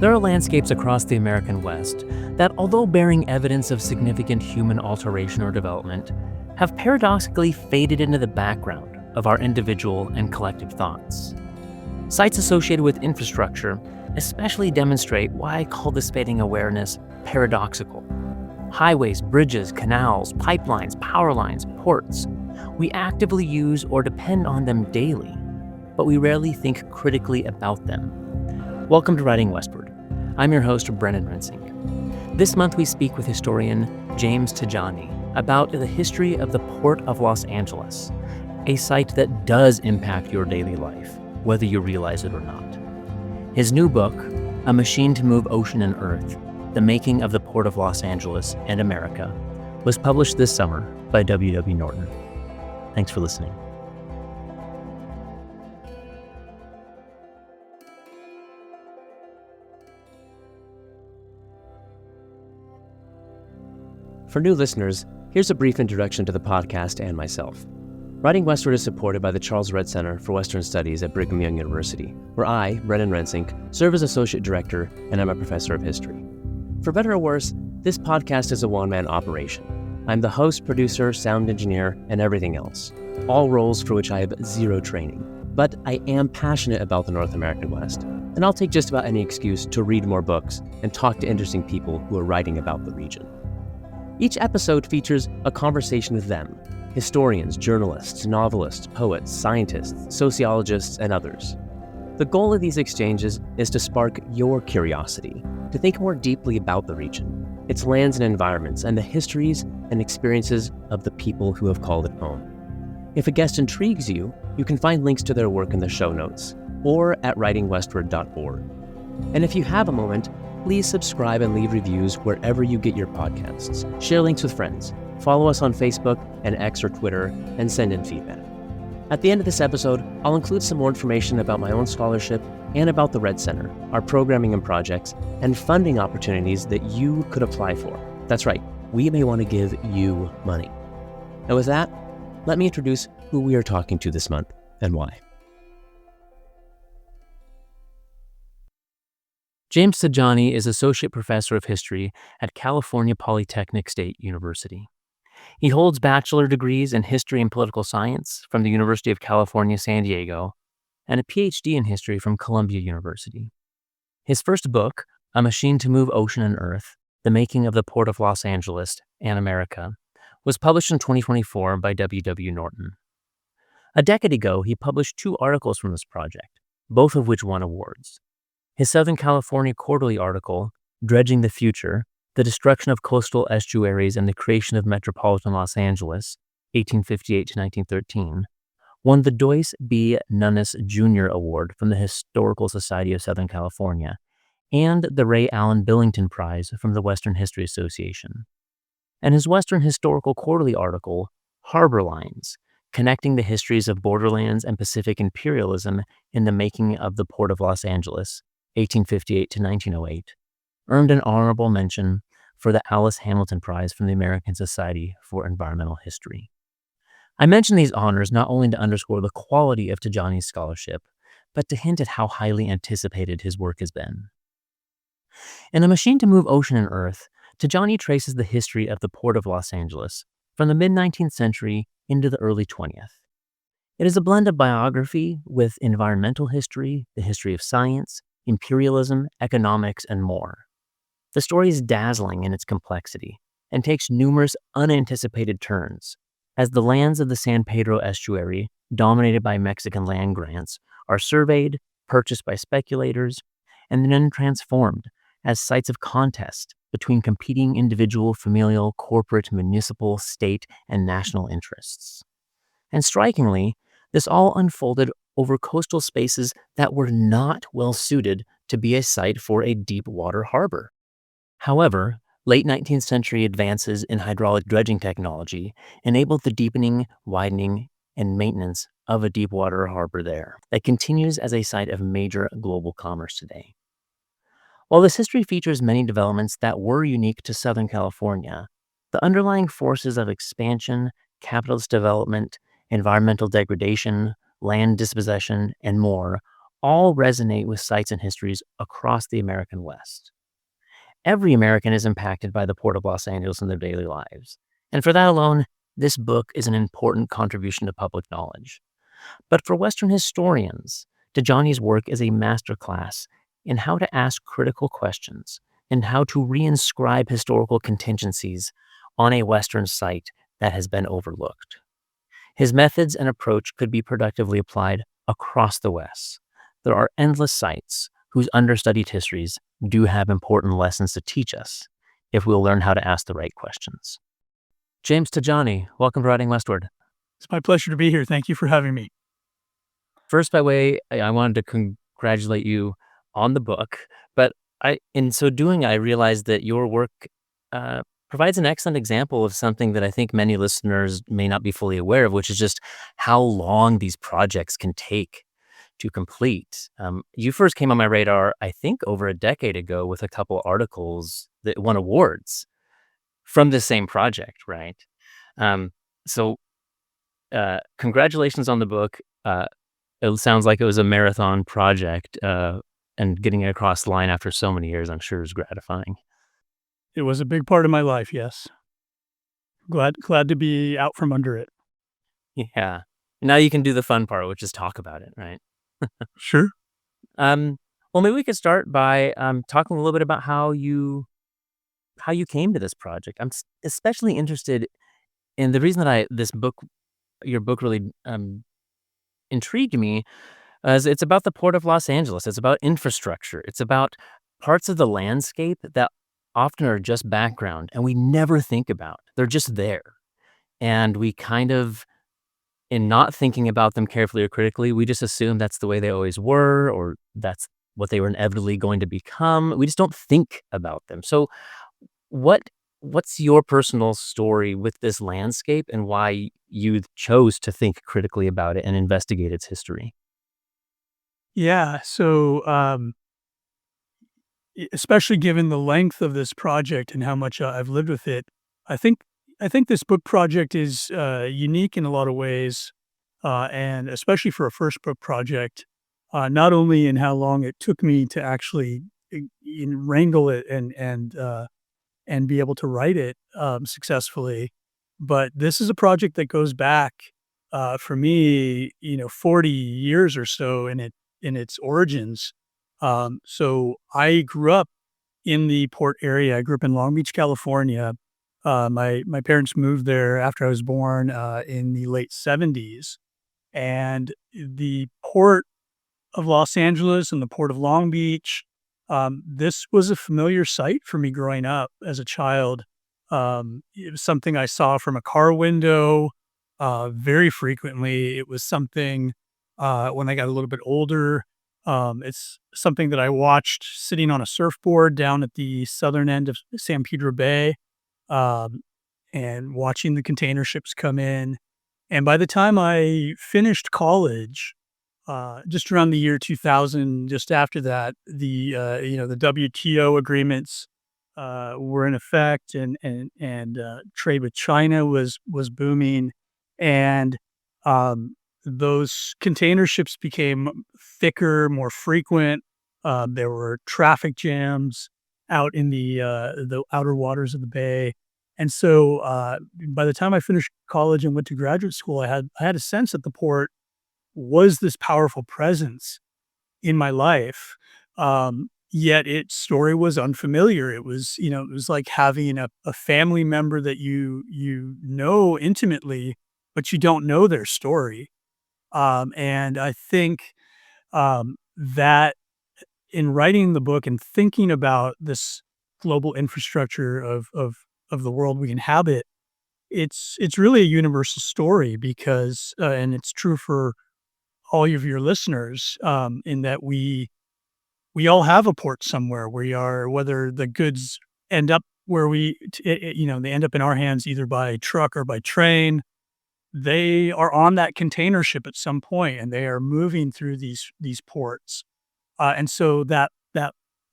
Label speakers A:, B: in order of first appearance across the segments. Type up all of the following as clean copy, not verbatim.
A: There are landscapes across the American West that, although bearing evidence of significant human alteration or development, have paradoxically faded into the background of our individual and collective thoughts. Sites associated with infrastructure especially demonstrate why I call this fading awareness paradoxical. Highways, bridges, canals, pipelines, power lines, ports. We actively use or depend on them daily, but we rarely think critically about them. Welcome to Writing Westward. I'm your host, Brennan Rensing. This month we speak with historian James Tejani about the history of the Port of Los Angeles, a site that does impact your daily life, whether you realize it or not. His new book, A Machine to Move Ocean and Earth, The Making of the Port of Los Angeles and America, was published this summer by W.W. Norton. Thanks for listening.
B: For new listeners, here's a brief introduction to the podcast and myself. Writing Westward is supported by the Charles Redd Center for Western Studies at Brigham Young University, where I, Brennan Rensing, serve as Associate Director and I'm a Professor of History. For better or worse, this podcast is a one-man operation. I'm the host, producer, sound engineer, and everything else, all roles for which I have zero training. But I am passionate about the North American West, and I'll take just about any excuse to read more books and talk to interesting people who are writing about the region. Each episode features a conversation with them, historians, journalists, novelists, poets, scientists, sociologists, and others. The goal of these exchanges is to spark your curiosity, to think more deeply about the region, its lands and environments, and the histories and experiences of the people who have called it home. If a guest intrigues you, you can find links to their work in the show notes or at writingwestward.org. And if you have a moment, please subscribe and leave reviews wherever you get your podcasts. Share links with friends. Follow us on Facebook and X or Twitter, and send in feedback. At the end of this episode, I'll include some more information about my own scholarship and about the Redd Center, our programming and projects, and funding opportunities that you could apply for. That's right, we may want to give you money. And with that, let me introduce who we are talking to this month and why.
A: James Tejani is Associate Professor of History at California Polytechnic State University. He holds bachelor degrees in History and Political Science from the University of California, San Diego, and a Ph.D. in History from Columbia University. His first book, A Machine to Move Ocean and Earth, The Making of the Port of Los Angeles and America, was published in 2024 by W.W. Norton. A decade ago, he published 2 articles from this project, both of which won awards. His Southern California quarterly article, Dredging the Future, The Destruction of Coastal Estuaries and the Creation of Metropolitan Los Angeles, 1858 to 1913, won the Doyce B. Nunis Jr. Award from the Historical Society of Southern California and the Ray Allen Billington Prize from the Western History Association. And his Western Historical Quarterly article, Harbor Lines, Connecting the Histories of Borderlands and Pacific Imperialism in the Making of the Port of Los Angeles, 1858 to 1908, earned an honorable mention for the Alice Hamilton Prize from the American Society for Environmental History. I mention these honors not only to underscore the quality of Tejani's scholarship, but to hint at how highly anticipated his work has been. In A Machine to Move Ocean and Earth, Tejani traces the history of the Port of Los Angeles from the mid-19th century into the early 20th. It is a blend of biography with environmental history, the history of science, imperialism, economics, and more. The story is dazzling in its complexity and takes numerous unanticipated turns as the lands of the San Pedro estuary, dominated by Mexican land grants, are surveyed, purchased by speculators, and then transformed as sites of contest between competing individual, familial, corporate, municipal, state, and national interests. And strikingly, this all unfolded over coastal spaces that were not well suited to be a site for a deep water harbor. However, late 19th century advances in hydraulic dredging technology enabled the deepening, widening, and maintenance of a deep water harbor there that continues as a site of major global commerce today. While this history features many developments that were unique to Southern California, the underlying forces of expansion, capitalist development, environmental degradation, land dispossession, and more all resonate with sites and histories across the American West. Every American is impacted by the Port of Los Angeles in their daily lives. And for that alone, this book is an important contribution to public knowledge. But for Western historians, Tejani's work is a masterclass in how to ask critical questions and how to reinscribe historical contingencies on a Western site that has been overlooked. His methods and approach could be productively applied across the West. There are endless sites whose understudied histories do have important lessons to teach us if we'll learn how to ask the right questions. James Tejani, welcome to Writing Westward.
C: It's my pleasure to be here. Thank you for having me.
A: First, I wanted to congratulate you on the book, but in so doing, I realized that your work provides an excellent example of something that I think many listeners may not be fully aware of, which is just how long these projects can take to complete. You first came on my radar, I think, over a decade ago with a couple articles that won awards from the same project, right? So congratulations on the book. It sounds like it was a marathon project, and getting it across the line after so many years, I'm sure, is gratifying.
C: It was a big part of my life, yes. Glad to be out from under it.
A: Yeah. Now you can do the fun part, which is talk about it, right?
C: Sure.
A: Well, maybe we could start by talking a little bit about how you came to this project. I'm especially interested in the reason that your book really intrigued me, is it's about the Port of Los Angeles. It's about infrastructure. It's about parts of the landscape that often are just background and we never think about. They're just there. And we kind of, in not thinking about them carefully or critically, we just assume that's the way they always were, or that's what they were inevitably going to become. We just don't think about them. So what's your personal story with this landscape and why you chose to think critically about it and investigate its history?
C: Yeah. So, especially given the length of this project and how much I've lived with it, I think this book project is unique in a lot of ways, and especially for a first book project, not only in how long it took me to actually wrangle it and be able to write it successfully, but this is a project that goes back for me, 40 years or so in its origins. So I grew up in the port area. I grew up in Long Beach, California. My parents moved there after I was born in the late 70s, and the port of Los Angeles and the port of Long Beach. This was a familiar sight for me growing up as a child. It was something I saw from a car window very frequently. It was something when I got a little bit older. It's something that I watched sitting on a surfboard down at the southern end of San Pedro Bay, and watching the container ships come in. And by the time I finished college, just around the year 2000, just after that, the WTO agreements were in effect, and trade with China was booming, and those container ships became thicker, more frequent. There were traffic jams out in the outer waters of the bay, and so by the time I finished college and went to graduate school, I had a sense that the port was this powerful presence in my life. Yet its story was unfamiliar. It was, it was like having a family member that you know intimately, but you don't know their story. And I think that in writing the book and thinking about this global infrastructure of the world we inhabit, it's really a universal story because, and it's true for all of your listeners, in that we all have a port somewhere. We are, whether the goods end up where they end up in our hands either by truck or by train, they are on that container ship at some point, and they are moving through these ports. And so that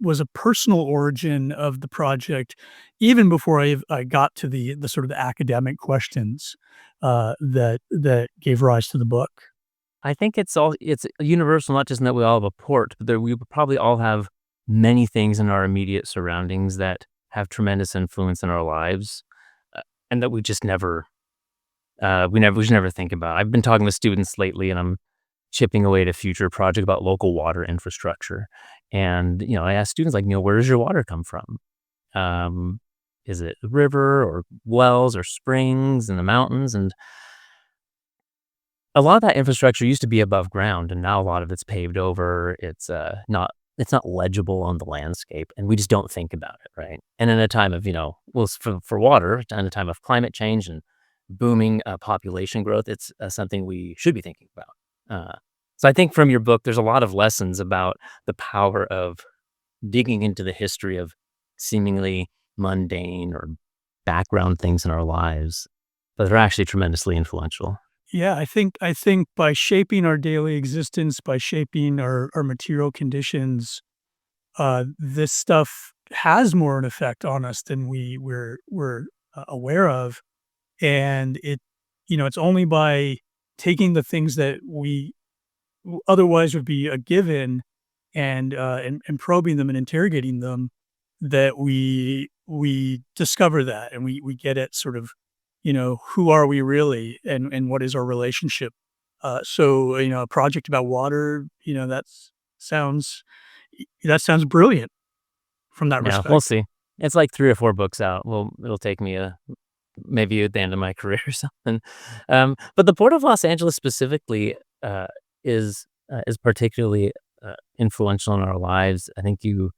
C: was a personal origin of the project, even before I got to the sort of the academic questions that gave rise to the book.
A: I think it's universal, not just in that we all have a port, but that we probably all have many things in our immediate surroundings that have tremendous influence in our lives, and that we just never think about. I've been talking with students lately, and I'm chipping away at a future project about local water infrastructure. And, I ask students like, where does your water come from? Um, is it a river or wells or springs in the mountains? And a lot of that infrastructure used to be above ground, and now a lot of it's paved over. It's not legible on the landscape, and we just don't think about it, right? And in a time of, for water, in a time of climate change and booming population growth, it's something we should be thinking about. So I think from your book, there's a lot of lessons about the power of digging into the history of seemingly mundane or background things in our lives, but they're actually tremendously influential.
C: Yeah, I think by shaping our daily existence, by shaping our material conditions, this stuff has more an effect on us than we're aware of. And it's only by taking the things that we otherwise would be a given and probing them and interrogating them that we discover that, and we get at sort of, who are we really, and what is our relationship. So, a project about water, sounds that sounds brilliant from that
A: Yeah, we'll
C: respect.
A: see. It's like 3 or 4 books out. Well, it'll take me maybe at the end of my career or something. But the Port of Los Angeles specifically, is particularly, influential in our lives. You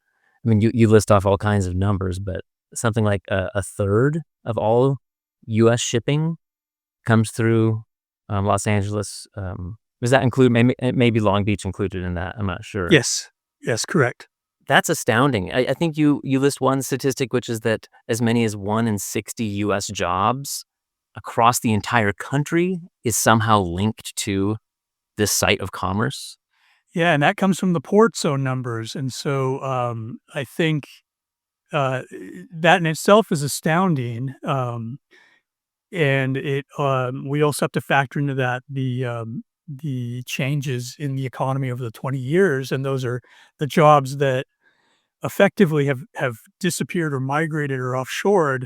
A: list off all kinds of numbers, but something like a third of all US shipping comes through, Los Angeles. Does that include maybe Long Beach included in that? I'm not sure.
C: Yes. Yes, correct.
A: That's astounding. I think you list one statistic, which is that as many as 1 in 60 US jobs across the entire country is somehow linked to this site of commerce.
C: Yeah, and that comes from the port zone numbers, and so, I think, uh, that in itself is astounding, and we also have to factor into that the changes in the economy over the 20 years, and those are the jobs that effectively have disappeared or migrated or offshored.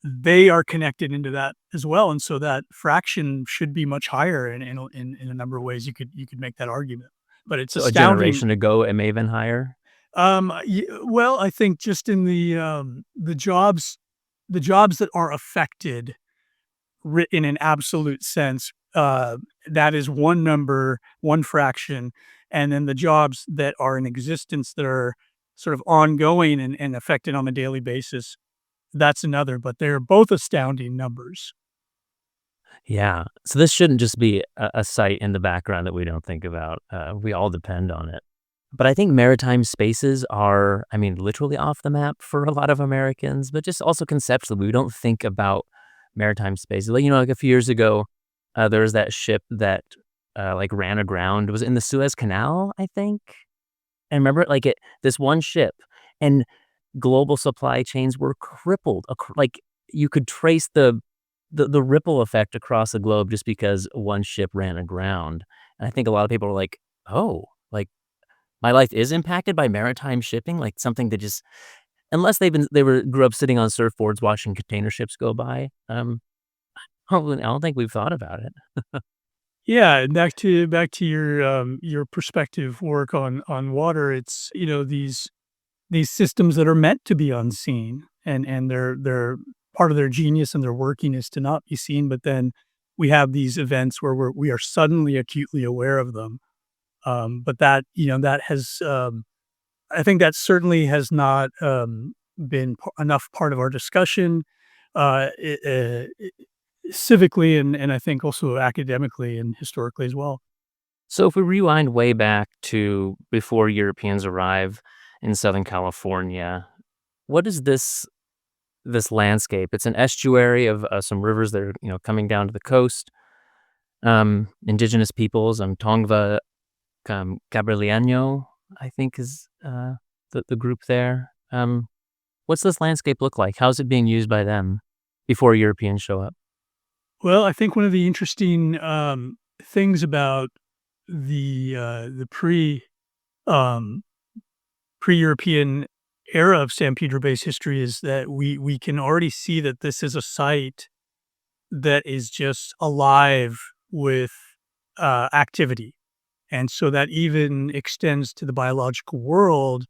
C: They are connected into that as well, and so that fraction should be much higher in a number of ways. You could make that argument, but it's
A: So a
C: astounding.
A: generation ago, it may have been higher.
C: Well, I think just in the jobs that are affected in an absolute sense, that is one number, one fraction, and then the jobs that are in existence that are sort of ongoing and affected on a daily basis, that's another, but they're both astounding numbers.
A: Yeah. So this shouldn't just be a site in the background that we don't think about. We all depend on it. But I think maritime spaces are, literally off the map for a lot of Americans, but just also conceptually, we don't think about maritime spaces. Like a few years ago, there was that ship that ran aground. It was in the Suez Canal, I think. And remember, this one ship, and global supply chains were crippled. You could trace the ripple effect across the globe just because one ship ran aground. And I think a lot of people were like, "Oh, my life is impacted by maritime shipping," like something that just unless grew up sitting on surfboards watching container ships go by. I don't think we've thought about it.
C: Yeah, and back to your perspective work on water. It's, these systems that are meant to be unseen, and they're part of their genius and their working is to not be seen, but then we have these events where we are suddenly acutely aware of them. But that has, I think that certainly has not, been enough part of our discussion, uh, i- uh, civically, and I think also academically and historically as well.
A: So if we rewind way back to before Europeans arrive in Southern California, what is this landscape? It's an estuary of some rivers that are coming down to the coast. Indigenous peoples, Tongva Gabrieliano, I think is the group there. What's this landscape look like? How's it being used by them before Europeans show up?
C: Well, I think one of the interesting things about the um, pre-European era of San Pedro Bay's history is that we can already see that this is a site that is just alive with activity, and so that even extends to the biological world.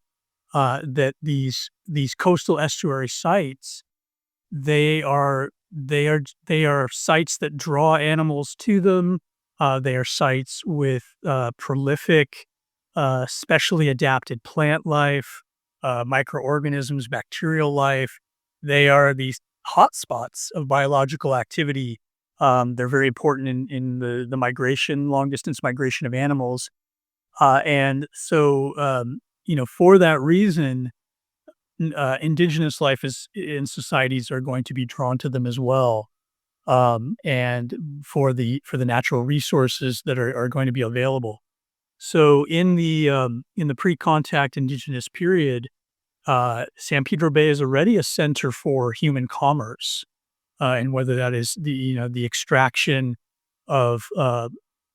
C: That these coastal estuary sites, they are sites that draw animals to them. They are sites with prolific, specially adapted plant life, microorganisms, bacterial life. They are these hotspots of biological activity. They're very important in the migration, long distance migration of animals. And so, for that reason, indigenous life is in societies are going to be drawn to them as well. And for the natural resources that are going to be available. So in the pre-contact indigenous period, San Pedro Bay is already a center for human commerce, and whether that is the extraction of uh,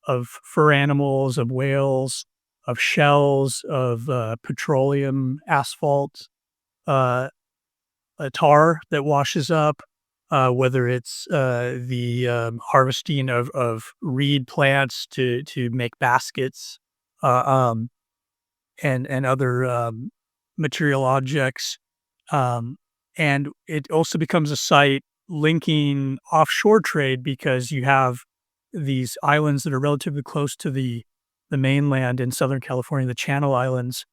C: of fur animals, of whales, of shells, of petroleum, asphalt, uh, a tar that washes up, whether it's the harvesting of reed plants to make baskets, uh, um, and other material objects, um, and it also becomes a site linking offshore trade because you have these islands that are relatively close to the mainland in Southern California, the Channel Islands.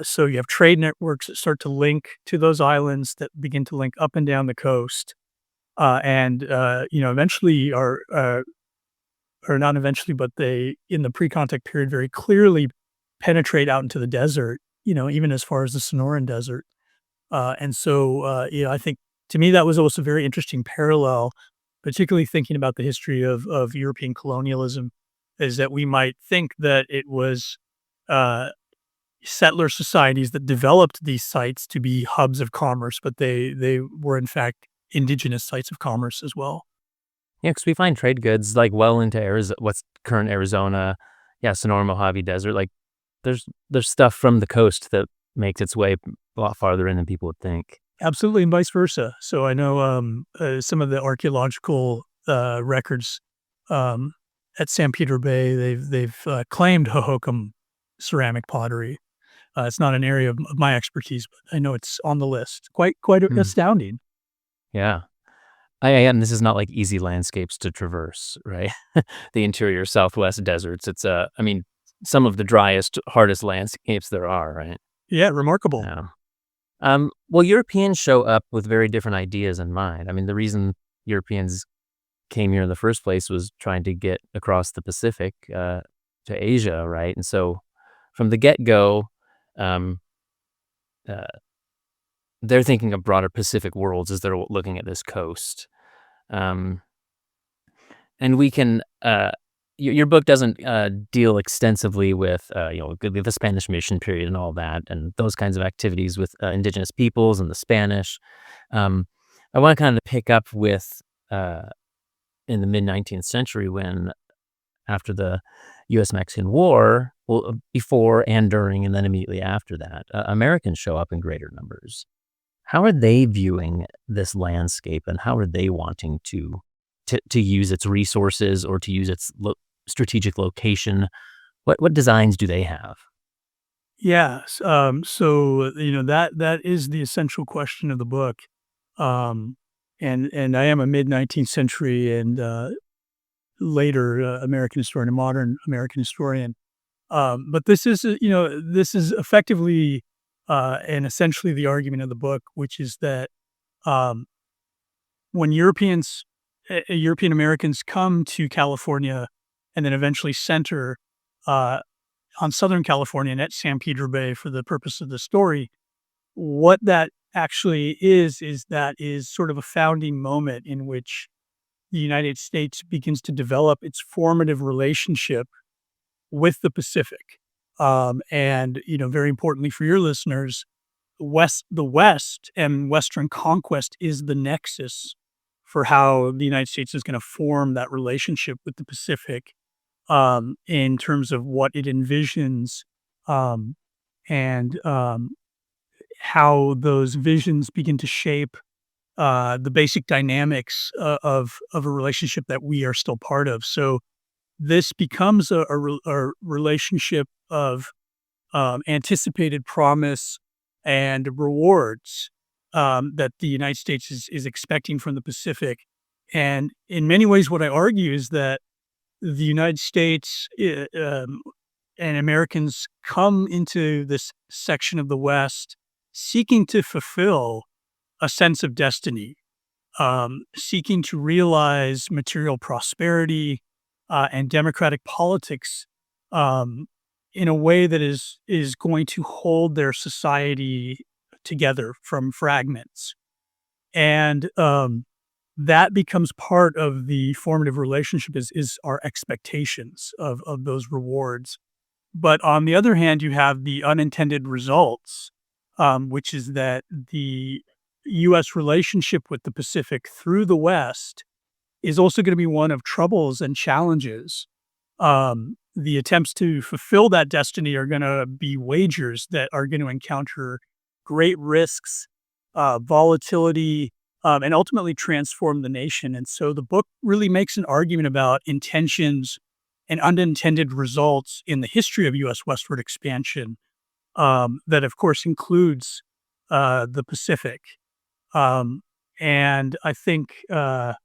C: So you have trade networks that start to link to those islands that begin to link up and down the coast, and eventually are or not eventually, but they in the pre-contact period very clearly penetrate out into the desert. Even as far as the Sonoran Desert, and so I think to me that was also a very interesting parallel, particularly thinking about the history of European colonialism, is that we might think that it was uh, settler societies that developed these sites to be hubs of commerce, but they were in fact indigenous sites of commerce as well.
A: Yeah, because we find trade goods, like, well into what's current Arizona, yeah, Sonora Mojave Desert, like, there's stuff from the coast that makes its way a lot farther in than people would think.
C: Absolutely, and vice versa. So I know some of the archaeological records um, at San Pedro Bay. They've claimed Hohokam ceramic pottery. It's not an area of my expertise, but I know it's on the list. Quite
A: Hmm.
C: astounding.
A: Yeah. And this is not, like, easy landscapes to traverse, right? The interior Southwest deserts, it's, I mean, some of the driest, hardest landscapes there are, right?
C: Yeah, remarkable.
A: Yeah. Well, Europeans show up with very different ideas in mind. I mean, the reason Europeans came here in the first place was trying to get across the Pacific, to Asia, right? And so from the get-go, um, uh, they're thinking of broader Pacific worlds as they're looking at this coast. Um, and we can, your book doesn't deal extensively with, the Spanish mission period and all that, and those kinds of activities with indigenous peoples and the Spanish. Um, I want to kind of pick up with uh, in the mid 19th century when, after the U.S. Mexican War, well, before and during, and then immediately after that, Americans show up in greater numbers. How are they viewing this landscape, and how are they wanting to use its resources or to use its strategic location? What designs do they have?
C: Yes. So that is the essential question of the book. Um, and I am a mid 19th century and later American historian, a modern American historian. But this is effectively and essentially the argument of the book, which is that um, when European Americans come to California and then eventually center uh, on Southern California and at San Pedro Bay for the purpose of the story, what that actually is that is sort of a founding moment in which the United States begins to develop its formative relationship with the Pacific. And very importantly for your listeners, the West and Western conquest is the nexus for how the United States is going to form that relationship with the Pacific. in terms of what it envisions, um, and how those visions begin to shape the basic dynamics of a relationship that we are still part of. So this becomes a relationship of anticipated promise and rewards that the United States is expecting from the Pacific. And in many ways, what I argue is that the United States and Americans come into this section of the West seeking to fulfill a sense of destiny, seeking to realize material prosperity and democratic politics um, in a way that is going to hold their society together from fragments. And that becomes part of the formative relationship is our expectations of those rewards. But on the other hand, you have the unintended results, which is that the U.S. relationship with the Pacific through the West is also going to be one of troubles and challenges. The attempts to fulfill that destiny are going to be wagers that are going to encounter great risks, volatility, and ultimately transform the nation. And so the book really makes an argument about intentions and unintended results in the history of U.S. westward expansion that, of course, includes the Pacific. And I think an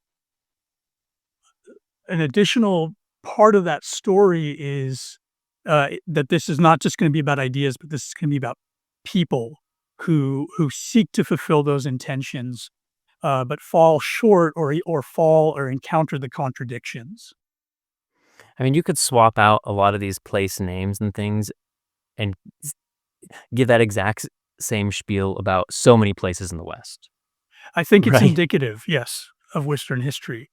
C: additional part of that story is that this is not just going to be about ideas, but this is going to be about people who seek to fulfill those intentions, but fall short or fall or encounter the contradictions.
A: I mean, you could swap out a lot of these place names and things and give that exact same spiel about so many places in the West.
C: I think it's
A: Right.
C: indicative, yes, of Western history.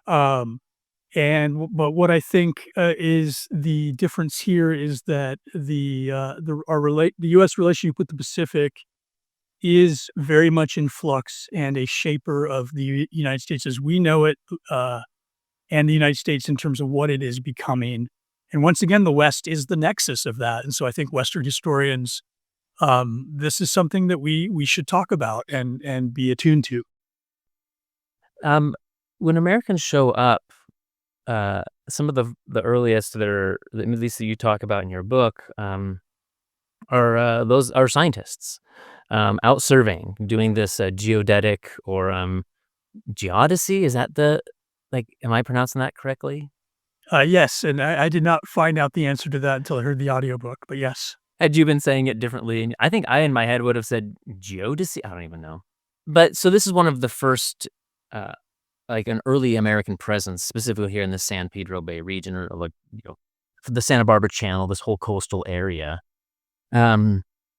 C: Um, but what I think is the difference here is that the U.S. relationship with the Pacific is very much in flux and a shaper of the United States as we know it, and the United States in terms of what it is becoming. And once again, the West is the nexus of that. And so I think Western historians, this is something that we should talk about and be attuned to.
A: When Americans show up, some of the earliest that are, at least that you talk about in your book, are scientists out surveying, doing this geodetic or geodesy. Is that am I pronouncing that correctly?
C: Yes, and I did not find out the answer to that until I heard the audiobook, but yes.
A: Had you been saying it differently? I think I, in my head, would have said geodesy. I don't even know. But so this is one of the first, an early American presence, specifically here in the San Pedro Bay region, or the Santa Barbara Channel, this whole coastal area.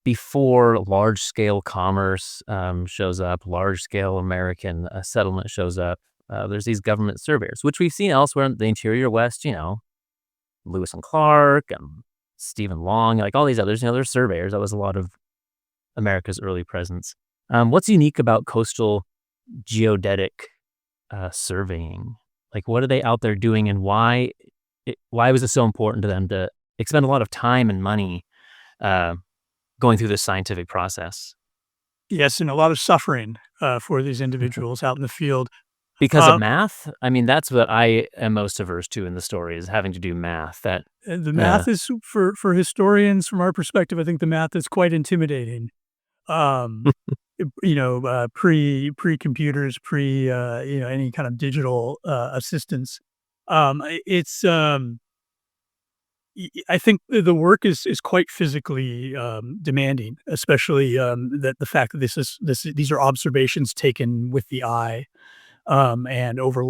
A: Before large-scale commerce shows up, large-scale American settlement shows up, there's these government surveyors, which we've seen elsewhere in the interior West, Lewis and Clark, Stephen Long, like all these others, there's surveyors. That was a lot of America's early presence. What's unique about coastal geodetic surveying? Like, what are they out there doing, and why was it so important to them to expend a lot of time and money going through this scientific process?
C: Yes, and a lot of suffering for these individuals out in the field.
A: Because of math? I mean, that's what I am most averse to in the story, is having to do math.
C: The math is for historians, from our perspective, I think the math is quite intimidating. Pre-computers, any kind of digital assistance. I think the work is quite physically demanding, especially that the fact that these are observations taken with the eye, and over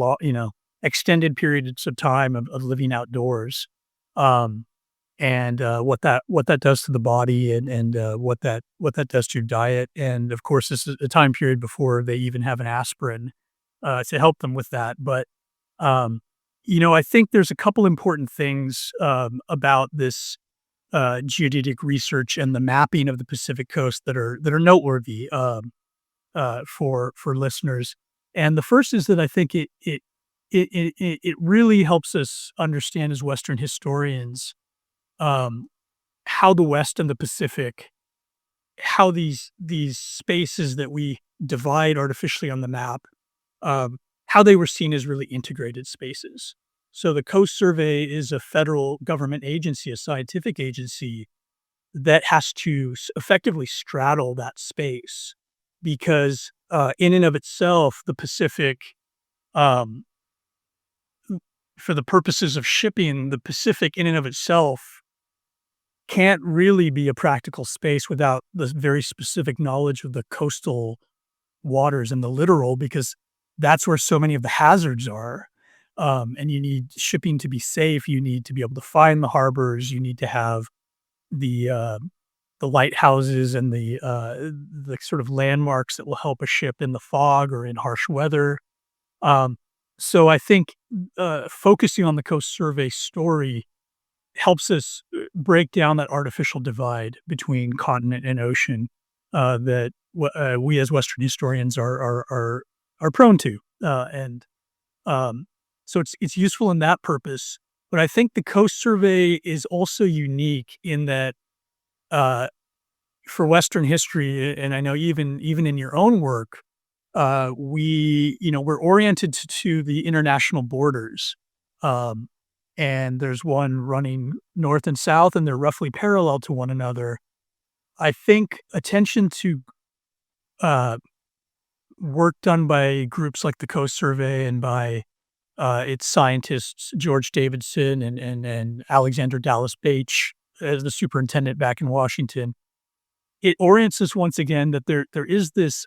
C: extended periods of time of living outdoors, and what that does to the body, and what that does to your diet. And of course, this is a time period before they even have an aspirin to help them with that. But I think there's a couple important things about this geodetic research and the mapping of the Pacific coast that are noteworthy for listeners. And the first is that I think it it really helps us understand as Western historians, um, how the West and the Pacific, how these spaces that we divide artificially on the map, um, how they were seen as really integrated spaces. So the Coast Survey is a federal government agency, a scientific agency that has to effectively straddle that space because, in and of itself, the Pacific, um, for the purposes of shipping, the Pacific in and of itself can't really be a practical space without the very specific knowledge of the coastal waters and the littoral, because that's where so many of the hazards are. And you need shipping to be safe. You need to be able to find the harbors. You need to have the uh, the lighthouses and the sort of landmarks that will help a ship in the fog or in harsh weather. Um, so I think focusing on the Coast Survey story helps us break down that artificial divide between continent and ocean that we as Western historians are prone to, and so it's useful in that purpose. But I think the Coast Survey is also unique in that uh, for Western history, and I know even in your own work, we're oriented to the international borders. Um, and there's one running north and south, and they're roughly parallel to one another. I think attention to uh, work done by groups like the Coast Survey and by its scientists, George Davidson and Alexander Dallas Bache as the superintendent back in Washington, it orients us once again that there is this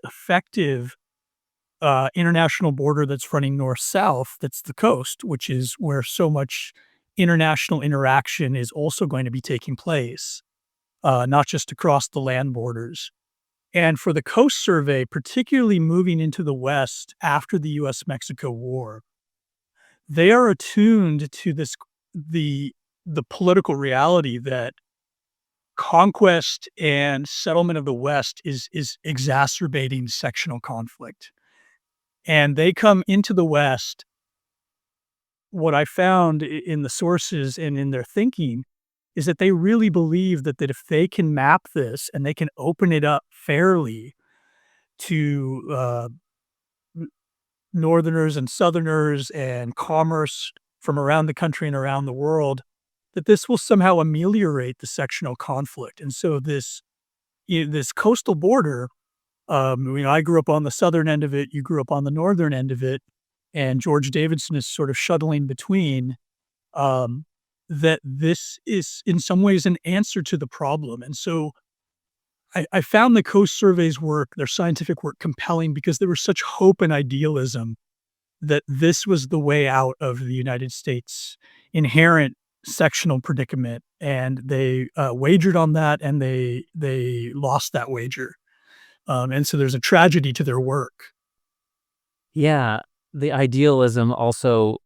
C: effective international border that's running north-south, that's the coast, which is where so much international interaction is also going to be taking place, not just across the land borders. And for the Coast Survey, particularly moving into the West after the US-Mexico War, they are attuned to the political reality that conquest and settlement of the West is exacerbating sectional conflict. And they come into the West. What I found in the sources and in their thinking is that they really believe that if they can map this and they can open it up fairly to Northerners and Southerners and commerce from around the country and around the world, that this will somehow ameliorate the sectional conflict. And so this coastal border, I grew up on the southern end of it, you grew up on the northern end of it, and George Davidson is sort of shuttling between, that this is in some ways an answer to the problem. And so I found the Coast Survey's work, their scientific work, compelling because there was such hope and idealism that this was the way out of the United States' inherent sectional predicament. And they wagered on that, and they lost that wager. And so there's a tragedy to their work.
A: Yeah, the idealism also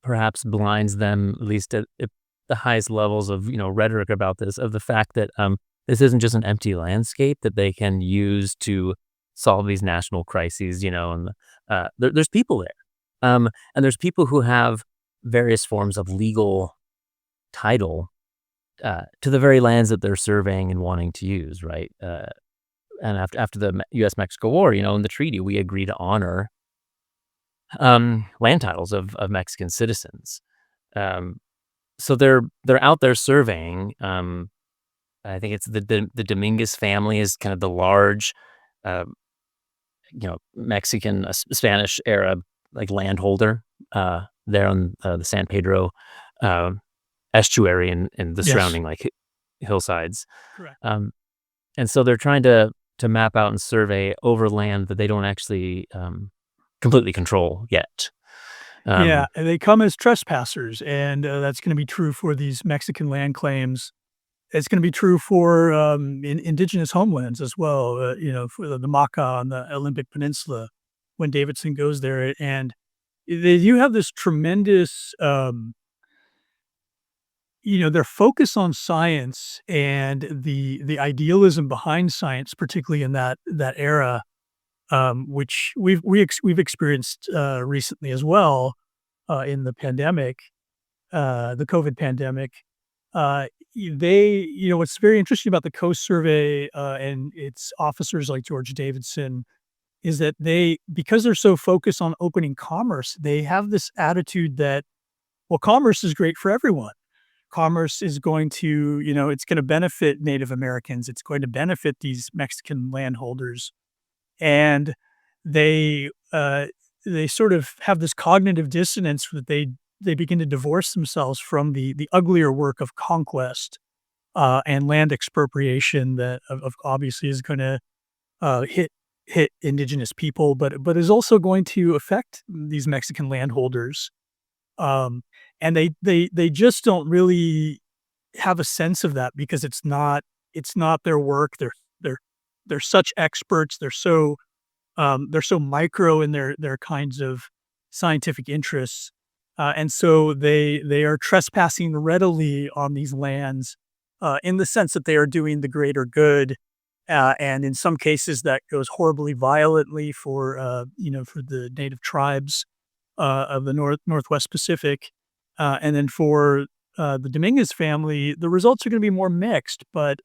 A: perhaps blinds them, at least at the highest levels of, rhetoric about this, of the fact that this isn't just an empty landscape that they can use to solve these national crises, and there's people there. And there's people who have various forms of legal title to the very lands that they're surveying and wanting to use, right? And after the U.S.-Mexico War, in the treaty, we agreed to honor land titles of Mexican citizens. So they're out there surveying. I think it's the Dominguez family is kind of the large, Mexican, Spanish era like landholder there on the San Pedro estuary and the
C: Yes.
A: surrounding like hillsides.
C: Correct.
A: And so they're trying to map out and survey over land that they don't actually completely control yet.
C: Yeah, and they come as trespassers, and that's going to be true for these Mexican land claims. It's going to be true for indigenous homelands as well. For the Maca on the Olympic Peninsula, when Davidson goes there, and you have this tremendous, their focus on science and the idealism behind science, particularly in that era, which we've experienced recently as well in the pandemic, the COVID pandemic. What's very interesting about the Coast Survey and its officers like George Davidson is that because they're so focused on opening commerce, they have this attitude that, well, commerce is great for everyone. Commerce is going to, it's going to benefit Native Americans. It's going to benefit these Mexican landholders. And they sort of have this cognitive dissonance that they begin to divorce themselves from the uglier work of conquest and land expropriation that obviously is going to hit indigenous people, but is also going to affect these Mexican landholders. And they just don't really have a sense of that because it's not their work. They're such experts. They're so micro in their kinds of scientific interests. And so they are trespassing readily on these lands in the sense that they are doing the greater good. And in some cases that goes horribly violently for the native tribes of the Northwest Pacific. And then for the Dominguez family, the results are going to be more mixed, but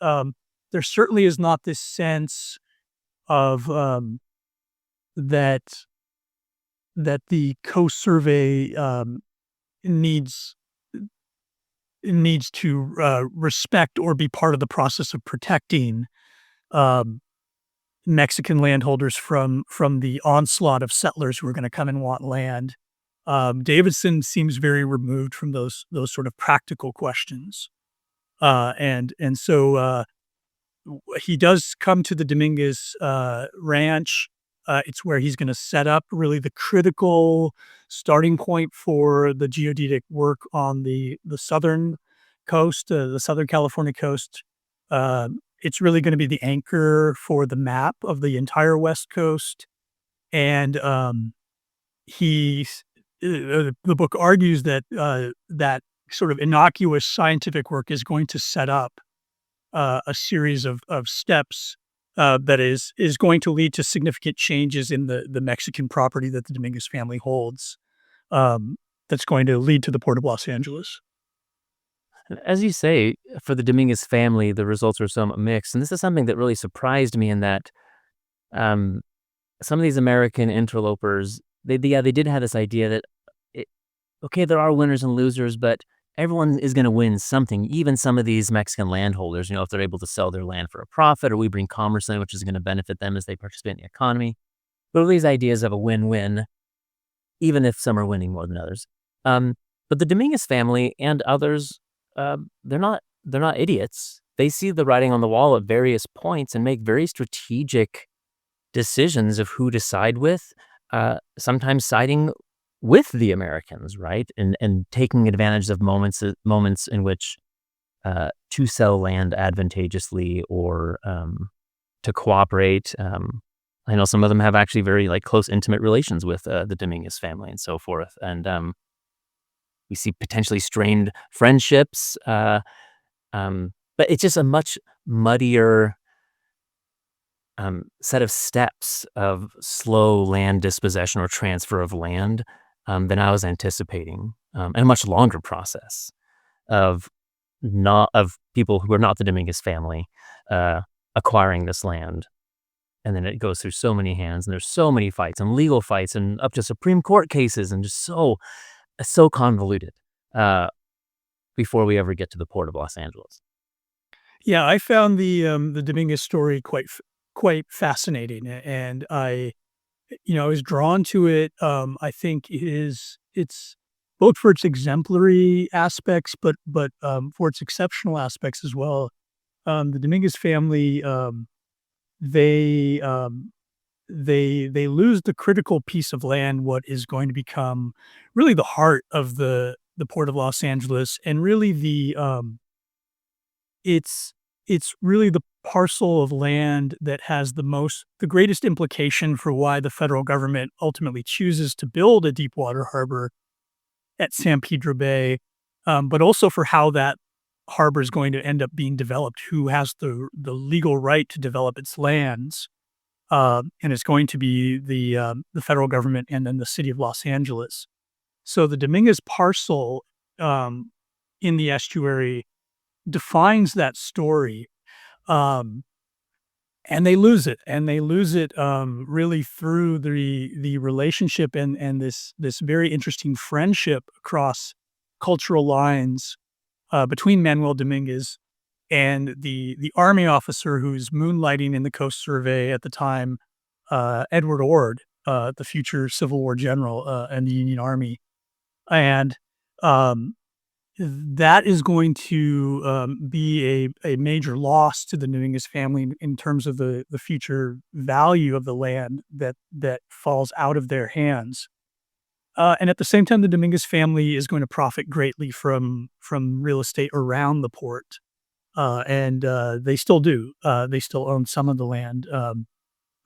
C: there certainly is not this sense of that the Coast Survey needs to respect or be part of the process of protecting Mexican landholders from the onslaught of settlers who are going to come and want land. Davidson seems very removed from those sort of practical questions, and so he does come to the Dominguez ranch. It's where he's going to set up really the critical starting point for the geodetic work on the southern coast, the Southern California coast. It's really going to be the anchor for the map of the entire West Coast. And the book argues that that sort of innocuous scientific work is going to set up a series of steps that is going to lead to significant changes in the Mexican property that the Dominguez family holds. That's going to lead to the Port of Los Angeles.
A: As you say, for the Dominguez family, the results are somewhat mixed. And this is something that really surprised me in that some of these American interlopers, they did have this idea that, okay, there are winners and losers, but everyone is going to win something, even some of these Mexican landholders, if they're able to sell their land for a profit, or we bring commerce in, which is going to benefit them as they participate in the economy. But these ideas of a win-win, even if some are winning more than others. But the Dominguez family and others, they're not idiots. They see the writing on the wall at various points and make very strategic decisions of who to side with, sometimes siding with the Americans, right? And taking advantage of moments in which to sell land advantageously or to cooperate. I know some of them have actually very close, intimate relations with the Dominguez family and so forth. And we see potentially strained friendships, but it's just a much muddier set of steps of slow land dispossession or transfer of land than I was anticipating, and a much longer process of people who are not the Dominguez family acquiring this land. And then it goes through so many hands, and there's so many fights and legal fights and up to Supreme Court cases, and just so convoluted before we ever get to the Port of Los Angeles.
C: Yeah, I found the Dominguez story quite fascinating, and I was drawn to it. I think it's both for its exemplary aspects, but for its exceptional aspects as well. The Dominguez family, they lose the critical piece of land, what is going to become really the heart of the Port of Los Angeles, and really it's really the parcel of land that has the greatest implication for why the federal government ultimately chooses to build a deep water harbor at San Pedro Bay, but also for how that harbor is going to end up being developed, who has the legal right to develop its lands. and it's going to be the federal government and then the city of Los Angeles. So the Dominguez parcel in the estuary defines that story, um, and they lose it, really through the relationship and this very interesting friendship across cultural lines between Manuel Dominguez and the army officer who's moonlighting in the Coast Survey at the time, Edward Ord, the future Civil War general in the Union Army. And um, that is going to be a major loss to the Dominguez family in terms of the future value of the land that falls out of their hands. And at the same time, the Dominguez family is going to profit greatly from real estate around the port. And they still do. They still own some of the land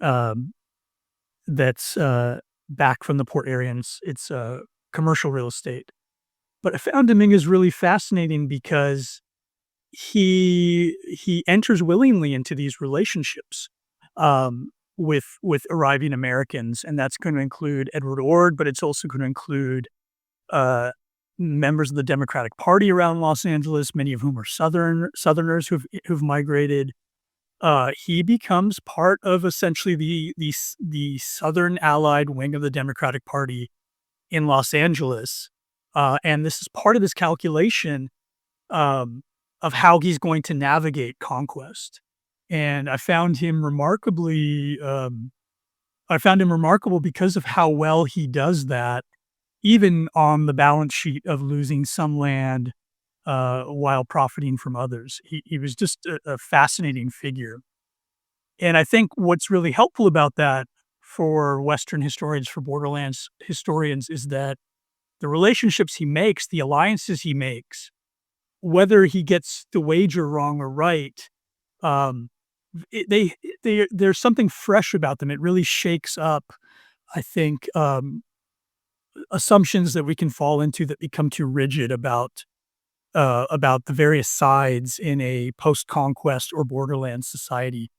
C: um, that's back from the port area, and it's commercial real estate. But I found Dominguez really fascinating because he enters willingly into these relationships with arriving Americans, and that's going to include Edward Ord, but it's also going to include uh, members of the Democratic Party around Los Angeles, many of whom are Southerners who've migrated. He becomes part of essentially the Southern allied wing of the Democratic Party in Los Angeles, and this is part of his calculation of how he's going to navigate conquest. And I found him remarkable because of how well he does that, even on the balance sheet of losing some land while profiting from others. He was just a fascinating figure. And I think what's really helpful about that for Western historians, for Borderlands historians, is that the relationships he makes, the alliances he makes, whether he gets the wager wrong or right, um, there's something fresh about them. It really shakes up, I think, assumptions that we can fall into that become too rigid about the various sides in a post-conquest or borderland society.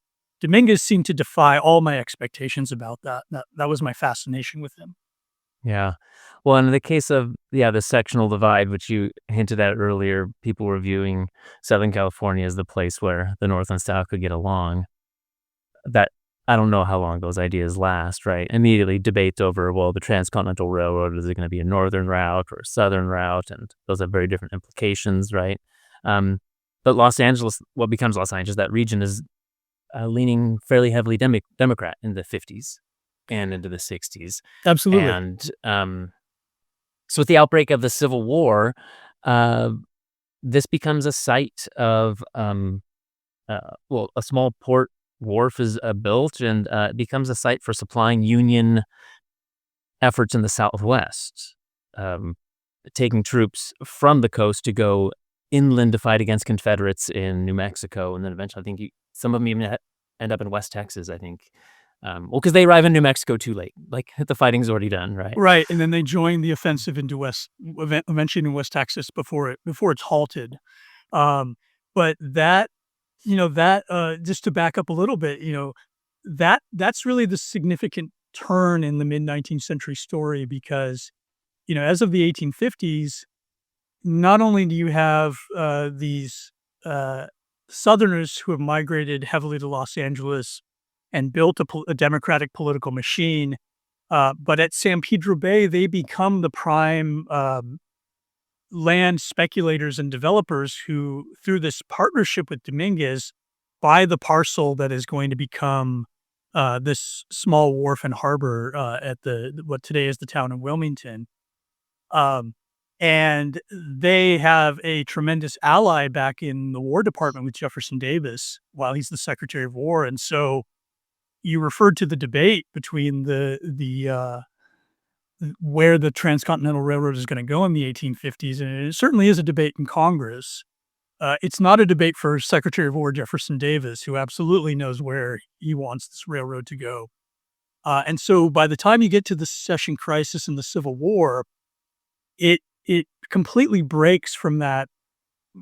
C: Dominguez seemed to defy all my expectations about that. That was my fascination with him.
A: Yeah. Well, in the case of, the sectional divide, which you hinted at earlier, people were viewing Southern California as the place where the North and South could get along. That I don't know how long those ideas last, right? Immediately debates over, well, the Transcontinental Railroad, is it going to be a northern route or a southern route? And those have very different implications, right? But Los Angeles, what becomes Los Angeles, that region is leaning fairly heavily Democrat in the 50s and into the 60s.
C: Absolutely.
A: And so with the outbreak of the Civil War, this becomes a site of, a small port wharf is built, and it becomes a site for supplying Union efforts in the Southwest, taking troops from the coast to go inland to fight against Confederates in New Mexico. And then eventually, I think some of them even end up in West Texas, I think. Because they arrive in New Mexico too late. Like, the fighting's already done, right?
C: Right, and then they join the offensive into eventually in West Texas before it's halted. But just to back up a little bit, that's really the significant turn in the mid-19th century story because, as of the 1850s, not only do you have these Southerners who have migrated heavily to Los Angeles and built a democratic political machine, but at San Pedro Bay, they become the prime land speculators and developers who, through this partnership with Dominguez, buy the parcel that is going to become this small wharf and harbor at what today is the town of Wilmington. And they have a tremendous ally back in the War Department with Jefferson Davis while he's the Secretary of War. And so you referred to the debate between where the Transcontinental Railroad is going to go in the 1850s, and it certainly is a debate in Congress. It's not a debate for Secretary of War Jefferson Davis, who absolutely knows where he wants this railroad to go. And so by the time you get to the Secession Crisis and the Civil War, it completely breaks from that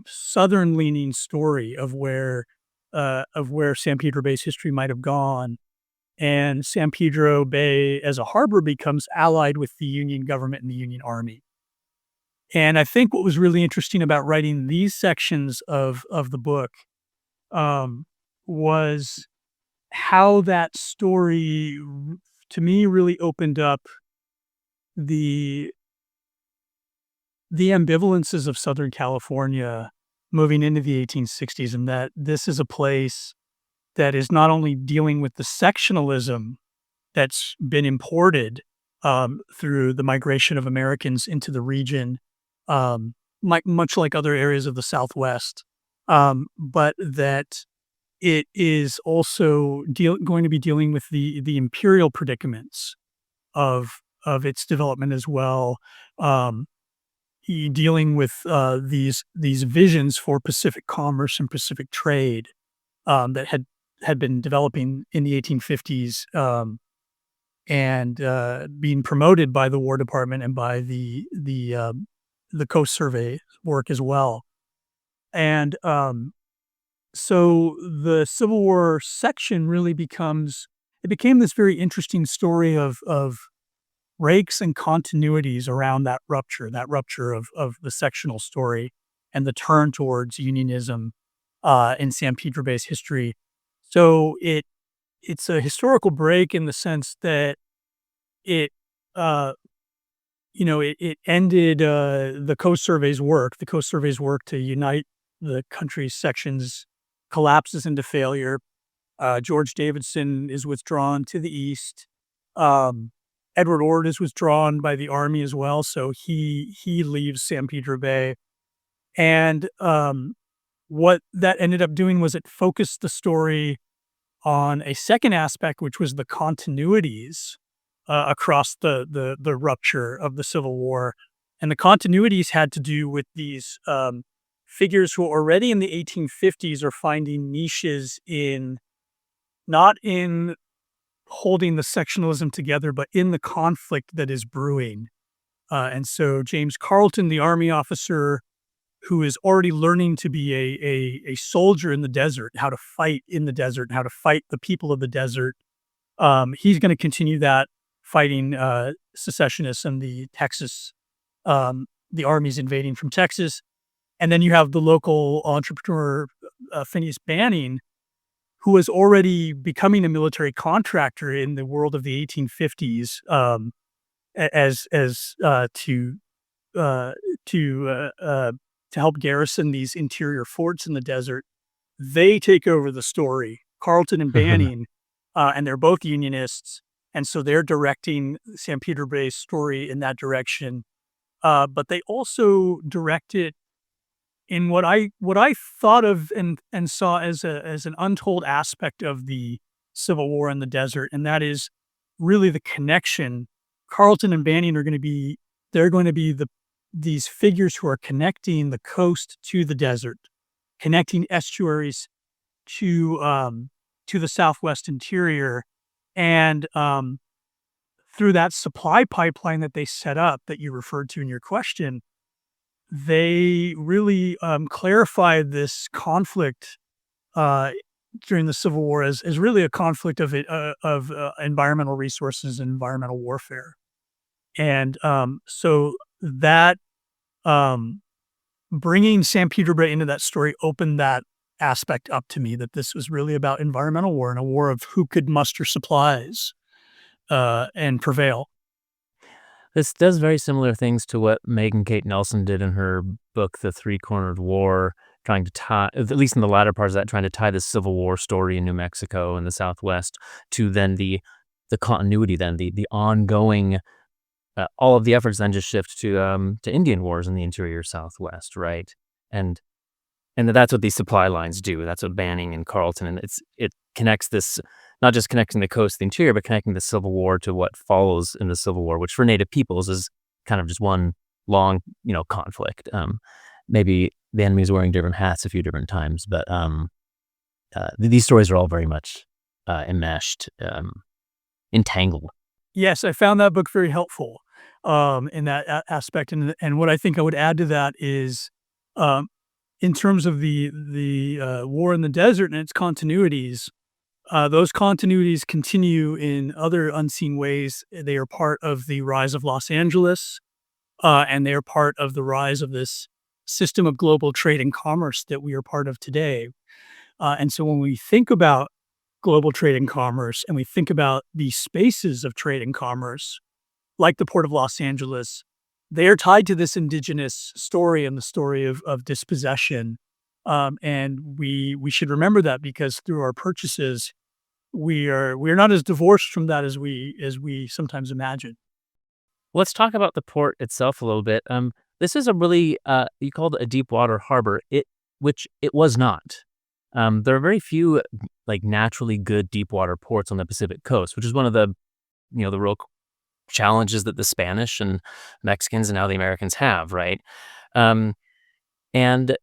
C: Southern-leaning story of where San Pedro Bay's history might have gone. and San Pedro Bay as a harbor becomes allied with the Union government and the Union Army. And I think what was really interesting about writing these sections of the book was how that story, to me, really opened up the ambivalences of Southern California moving into the 1860s, and that this is a place that is not only dealing with the sectionalism that's been imported through the migration of Americans into the region, much like other areas of the Southwest, but that it is also going to be dealing with the imperial predicaments of its development as well. Dealing with these visions for Pacific commerce and Pacific trade that had been developing in the 1850s, and being promoted by the War Department and by the Coast Survey work as well. And so the Civil War section really became this very interesting story of breaks and continuities around that rupture of the sectional story and the turn towards unionism in San Pedro Bay's history. So it's a historical break in the sense that it ended the Coast Survey's work. The Coast Survey's work to unite the country's sections collapses into failure. George Davidson is withdrawn to the east. Edward Ord is withdrawn by the army as well, so he leaves San Pedro Bay. And what that ended up doing was it focused the story on a second aspect, which was the continuities across the rupture of the Civil War. And the continuities had to do with these figures who already in the 1850s are finding niches not in holding the sectionalism together, but in the conflict that is brewing. And so James Carleton, the army officer who is already learning to be a soldier in the desert, how to fight in the desert, how to fight the people of the desert, he's going to continue that fighting secessionists and the armies invading from Texas. And then you have the local entrepreneur, Phineas Banning, who was already becoming a military contractor in the world of the 1850s, to help garrison these interior forts in the desert. They take over the story, Carleton and Banning, and they're both Unionists, and so they're directing San Pedro Bay's story in that direction. But they also direct it in what I thought of and saw as an untold aspect of the Civil War in the desert, and that is really the connection. Carleton and Banning are going to be these figures who are connecting the coast to the desert, connecting estuaries to the Southwest interior, and through that supply pipeline that they set up that you referred to in your question, they really clarified this conflict during the Civil War as really a conflict of environmental resources and environmental warfare. And so that bringing San Pedro Bay into that story opened that aspect up to me, that this was really about environmental war and a war of who could muster supplies and prevail.
A: This does very similar things to what Megan Kate Nelson did in her book, The Three-Cornered War, trying to tie, at least in the latter parts of that, trying to tie the Civil War story in New Mexico and the Southwest to then the continuity, then the ongoing, all of the efforts then just shift to Indian wars in the interior Southwest, right? And that's what these supply lines do. That's what Banning and Carleton, and it connects this, not just connecting the coast to the interior, but connecting the Civil War to what follows in the Civil War, which for Native peoples is kind of just one long, conflict. Maybe the enemy's wearing different hats a few different times, but these stories are all very much enmeshed, entangled.
C: Yes, I found that book very helpful in that aspect. And what I think I would add to that is, in terms of the war in the desert and its continuities, Those continuities continue in other unseen ways. They are part of the rise of Los Angeles, and they are part of the rise of this system of global trade and commerce that we are part of today. And so when we think about global trade and commerce and we think about the spaces of trade and commerce, like the Port of Los Angeles, they are tied to this indigenous story and the story of dispossession. And we should remember that because through our purchases, we are not as divorced from that as we sometimes imagine.
A: Let's talk about the port itself a little bit. This is a really you called it a deep water harbor, which it was not. There are very few like naturally good deep water ports on the Pacific coast, which is one of the the real challenges that the Spanish and Mexicans and now the Americans have, right? Um, and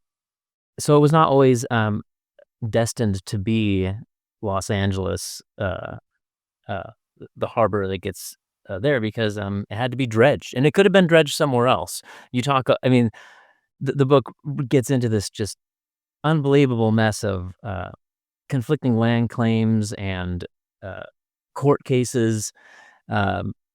A: so it was not always destined to be Los Angeles, uh, the harbor that gets there because it had to be dredged, and it could have been dredged somewhere else. You talk, I mean, the book gets into this just unbelievable mess of conflicting land claims and uh, court cases.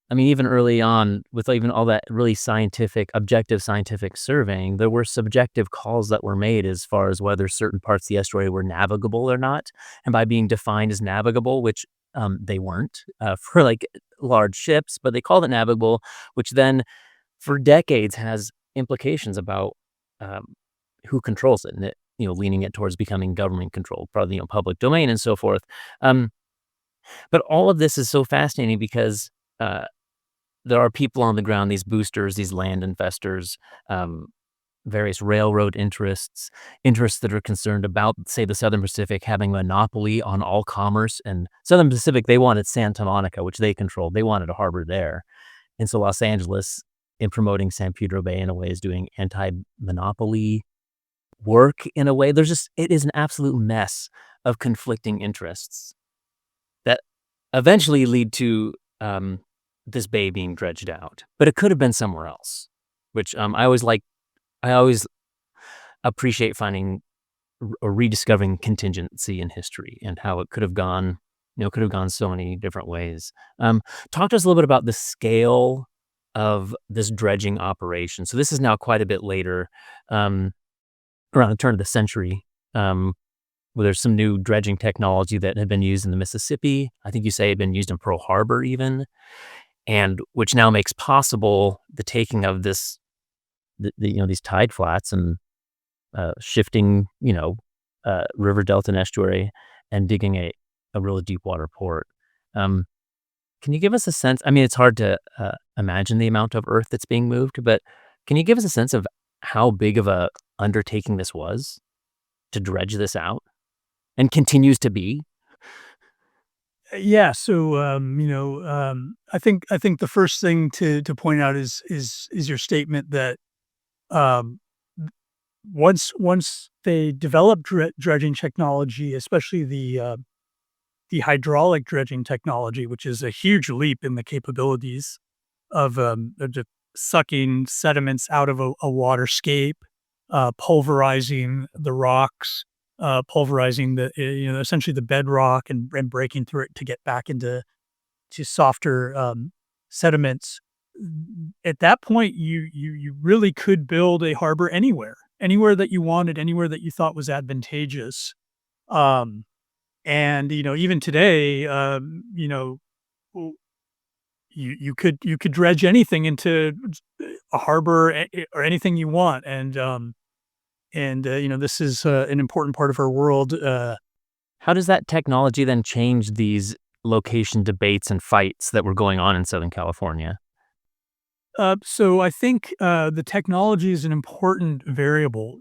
A: I mean, even early on, with even all that really scientific, objective scientific surveying, there were subjective calls that were made as far as whether certain parts of the estuary were navigable or not. And by being defined as navigable, which they weren't for like large ships, but they called it navigable, which then for decades has implications about um, who controls it, and it, leaning it towards becoming government controlled, probably public domain and so forth. Um, but all of this is so fascinating because uh, there are people on the ground, these boosters, these land investors, um, various railroad interests that are concerned about, say, the Southern Pacific having monopoly on all commerce. And Southern Pacific, they wanted Santa Monica, which they controlled. They wanted a harbor there. And so Los Angeles, in promoting San Pedro Bay in a way, is doing anti-monopoly work in a way. It is an absolute mess of conflicting interests that eventually lead to this bay being dredged out. But it could have been somewhere else, which I always appreciate finding or rediscovering contingency in history and how it could have gone, could have gone so many different ways. Talk to us a little bit about the scale of this dredging operation. So this is now quite a bit later, um, around the turn of the century, where there's some new dredging technology that had been used in the Mississippi. I think you say it had been used in Pearl Harbor even, and which now makes possible the taking of these tide flats and shifting, river delta and estuary and digging a really deep water port. Um, can you give us a sense? I mean, it's hard to imagine the amount of earth that's being moved, but can you give us a sense of how big of a undertaking this was to dredge this out and continues to be?
C: Yeah, so I think the first thing to point out is your statement that um, once they developed dredging technology, especially the hydraulic dredging technology, which is a huge leap in the capabilities of just sucking sediments out of a waterscape, pulverizing the rocks, pulverizing essentially the bedrock and breaking through it to get back into softer sediments. At that point, you really could build a harbor anywhere that you wanted, anywhere that you thought was advantageous. Um, and even today, you could dredge anything into a harbor or anything you want, and this is an important part of our world.
A: How does that technology then change these location debates and fights that were going on in Southern California?
C: So I think the technology is an important variable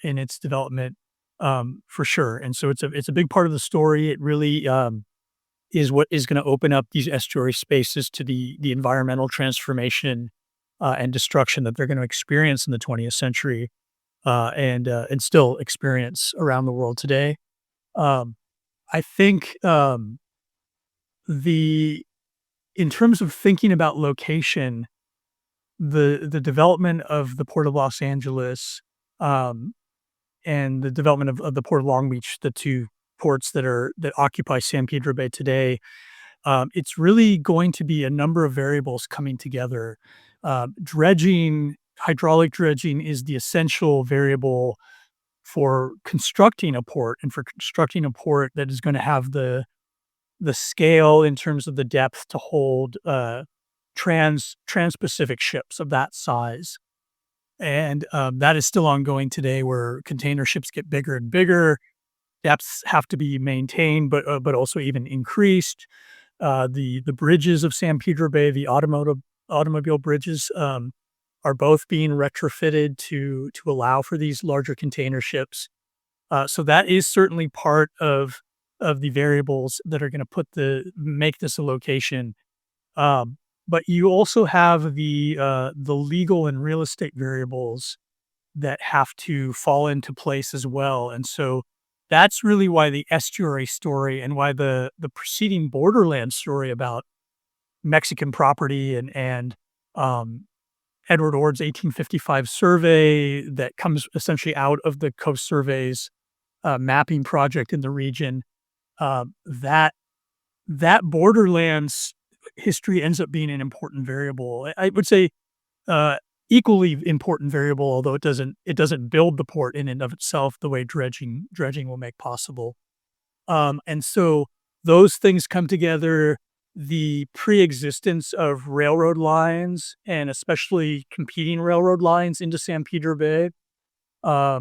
C: in its development, for sure, and so it's a big part of the story. It really is what is going to open up these estuary spaces to the environmental transformation and destruction that they're going to experience in the 20th century, and still experience around the world today. Um, I think the in terms of thinking about location, the development of the Port of Los Angeles, um, and the development of the Port of Long Beach, the two ports that occupy San Pedro Bay today, it's really going to be a number of variables coming together. Hydraulic dredging is the essential variable for constructing a port, and for constructing a port that is going to have the scale in terms of the depth to hold trans-Pacific ships of that size. And that is still ongoing today, where container ships get bigger and bigger. Depths have to be maintained, but also even increased. The bridges of San Pedro Bay, the automobile bridges, are both being retrofitted to allow for these larger container ships. So that is certainly part of the variables that are going to make this a location. But you also have the legal and real estate variables that have to fall into place as well. And so that's really why the estuary story, and why the preceding Borderlands story about Mexican property and Edward Ord's 1855 survey that comes essentially out of the Coast Survey's mapping project in the region, that Borderlands history ends up being an important variable. I would say equally important variable, although it doesn't build the port in and of itself the way dredging will make possible. And so those things come together. The pre-existence of railroad lines, and especially competing railroad lines into San Pedro Bay, by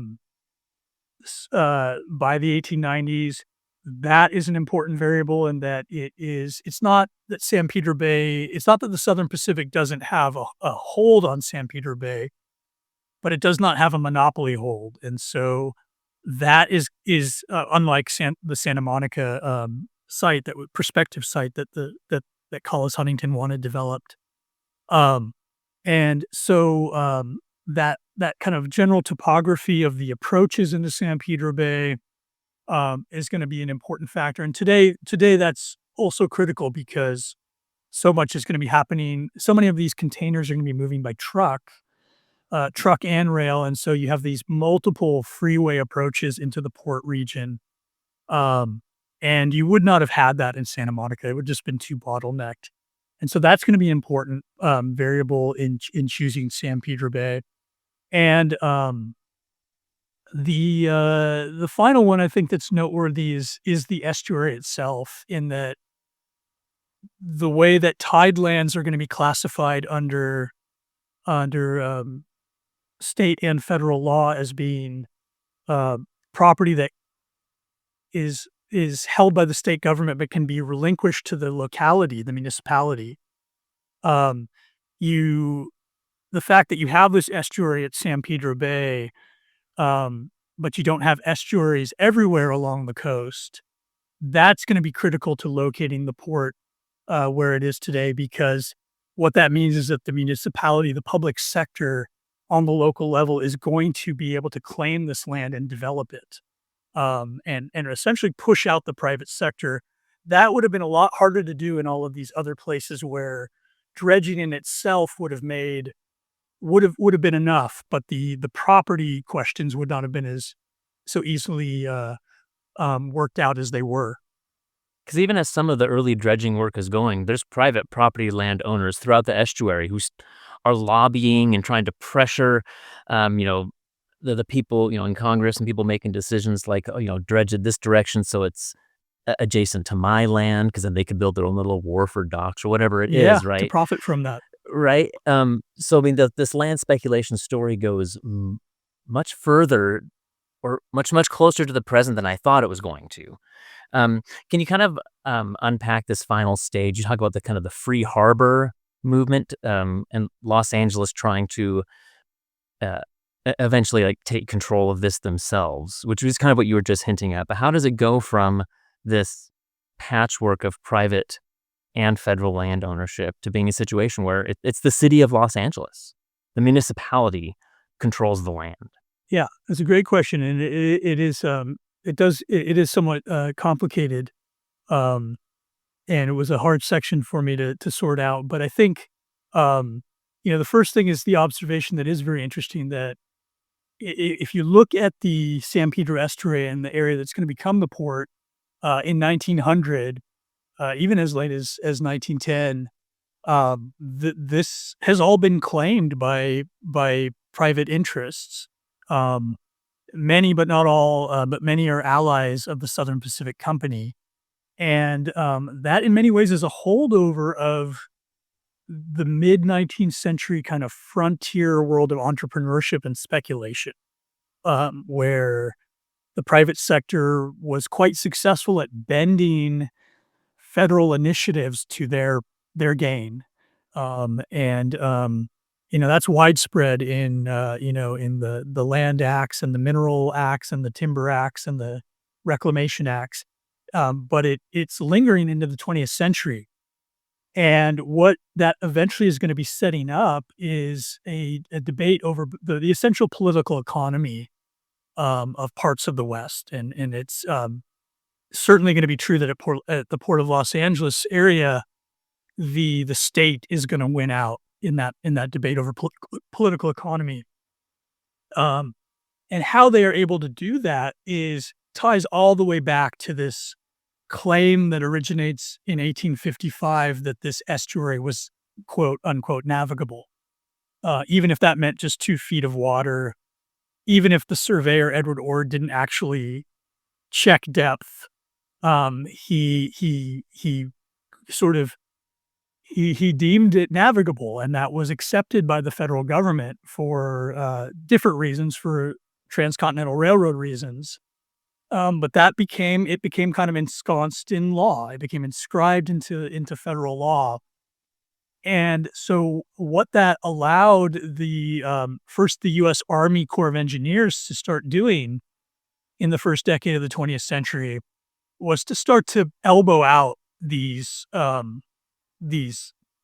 C: the 1890s, that is an important variable, in that it's not that the Southern Pacific doesn't have a hold on San Pedro Bay, but it does not have a monopoly hold. And so that is unlike the Santa Monica prospective site that Collis Huntington wanted developed. And so that kind of general topography of the approaches into San Pedro Bay is going to be an important factor. And today that's also critical, because so much is going to be happening. So many of these containers are going to be moving by truck and rail. And so you have these multiple freeway approaches into the port region. And you would not have had that in Santa Monica. It would just been too bottlenecked. And so that's going to be an important variable in choosing San Pedro Bay. And the final one I think that's noteworthy is the estuary itself, in that the way that tidelands are going to be classified under state and federal law as being property that is held by the state government but can be relinquished to the locality, the municipality. The fact that you have this estuary at San Pedro Bay, but you don't have estuaries everywhere along the coast, that's going to be critical to locating the port where it is today, because what that means is that the municipality, the public sector on the local level, is going to be able to claim this land and develop it, and essentially push out the private sector. That would have been a lot harder to do in all of these other places where dredging in itself would have been enough, but the property questions would not have been so easily worked out as they were.
A: Because even as some of the early dredging work is going, there's private property landowners throughout the estuary who are lobbying and trying to pressure, the people, in Congress, and people making decisions like, dredge it this direction so it's adjacent to my land, because then they could build their own little wharf or docks or whatever it is, right?
C: To profit from that.
A: Right. So, this land speculation story goes much further, or much, much closer to the present than I thought it was going to. Can you kind of unpack this final stage? You talk about the free harbor movement, and Los Angeles trying to eventually take control of this themselves, which is kind of what you were just hinting at. But how does it go from this patchwork of private and federal land ownership to being a situation where it's the city of Los Angeles, the municipality, controls the land?
C: Yeah, that's a great question, and it is somewhat complicated, and it was a hard section for me to sort out. But I think the first thing is the observation that is very interesting, that if you look at the San Pedro Estuary and the area that's going to become the port, in 1900, even as late as 1910, this has all been claimed by private interests. Um, Many, but not all, but many are allies of the Southern Pacific Company, and that in many ways is a holdover of the mid 19th century kind of frontier world of entrepreneurship and speculation, where the private sector was quite successful at bending federal initiatives to their gain. And that's widespread in in the land acts and the mineral acts and the timber acts and the reclamation acts. But it's lingering into the 20th century. And what that eventually is going to be setting up is a debate over the essential political economy of parts of the West. And it's certainly going to be true that at the Port of Los Angeles area, the state is going to win out in that debate over political economy. And how they are able to do that ties all the way back to this claim that originates in 1855 that this estuary was quote unquote navigable, even if that meant just 2 feet of water, even if the surveyor Edward Ord didn't actually check depth. He sort of he deemed it navigable, and that was accepted by the federal government for different reasons, for transcontinental railroad reasons. But it became kind of ensconced in law. It became inscribed into federal law. And so what that allowed first the U.S. Army Corps of Engineers to start doing in the first decade of the 20th century was to start to elbow out these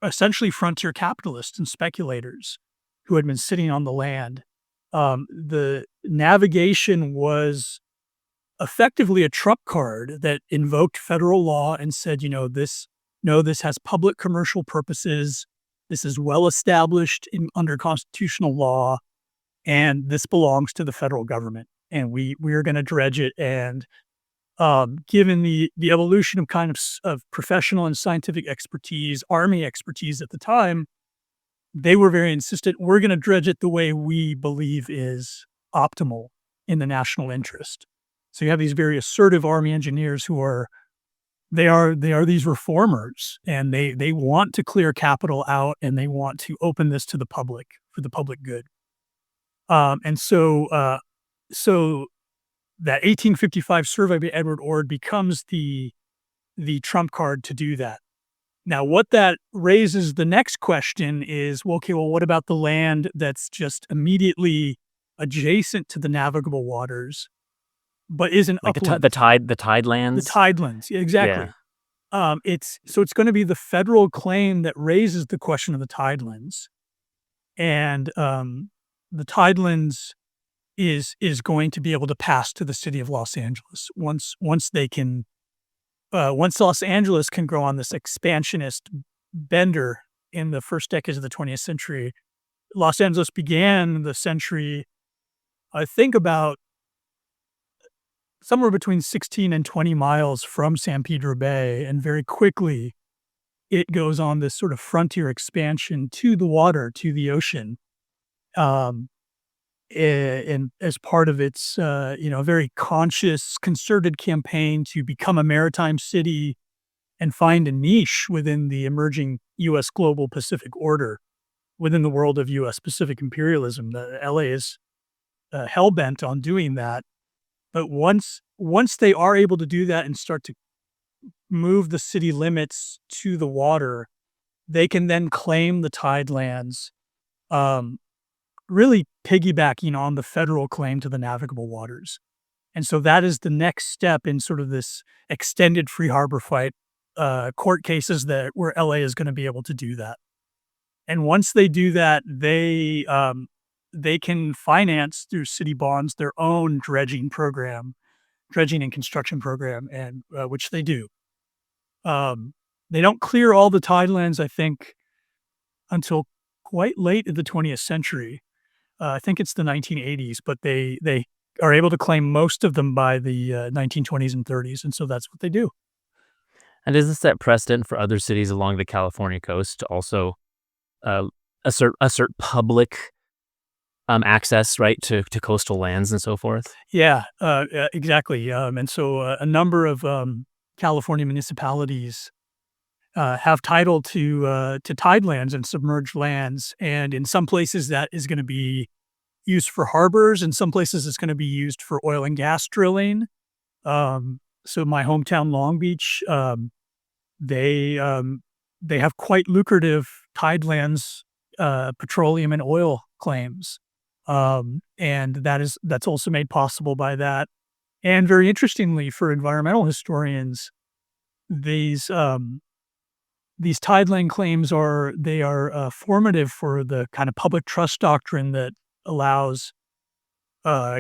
C: essentially frontier capitalists and speculators who had been sitting on the land. The navigation was effectively a trump card that invoked federal law and said, this has public commercial purposes. This is well established under constitutional law, and this belongs to the federal government. And we are going to dredge it. And given the evolution of professional and scientific expertise, Army expertise at the time, they were very insistent. We're going to dredge it the way we believe is optimal in the national interest. So you have these very assertive Army engineers who are these reformers, and they want to clear capital out, and they want to open this to the public for the public good. So that 1855 survey by Edward Ord becomes the trump card to do that. Now, what that raises the next question is, well, what about the land that's just immediately adjacent to the navigable waters, but isn't
A: Like
C: upland?
A: the tidelands?
C: The tidelands, yeah, exactly.
A: Yeah.
C: It's going to be the federal claim that raises the question of the tidelands, and the tidelands is going to be able to pass to the city of Los Angeles once Los Angeles can grow on this expansionist bender in the first decades of the 20th century. Los Angeles began the century, I think, about somewhere between 16 and 20 miles from San Pedro Bay, and very quickly it goes on this sort of frontier expansion to the water, to the ocean, and as part of its very conscious, concerted campaign to become a maritime city and find a niche within the emerging U.S. global Pacific order, within the world of U.S. Pacific imperialism. The LA is hell-bent on doing that. But once they are able to do that and start to move the city limits to the water, they can then claim the tidelands, really piggybacking on the federal claim to the navigable waters. And so that is the next step in sort of this extended free harbor fight, court cases where LA is going to be able to do that. And once they do that, they can finance through city bonds their own dredging and construction program, and which they do. They don't clear all the tidelands, I think, until quite late in the 20th century. I think it's the 1980s, but they are able to claim most of them by the 1920s and 30s, and so that's what they do.
A: And does this set precedent for other cities along the California coast to also uh, assert public access, right, to coastal lands and so forth?
C: Yeah, exactly. And so a number of California municipalities have title to tidelands and submerged lands, and in some places that is going to be used for harbors, in some places it's going to be used for oil and gas drilling. So my hometown, Long Beach, they they have quite lucrative tidelands, petroleum and oil claims, and that's also made possible by that. And very interestingly, for environmental historians, these these tideland claims are formative for the kind of public trust doctrine that allows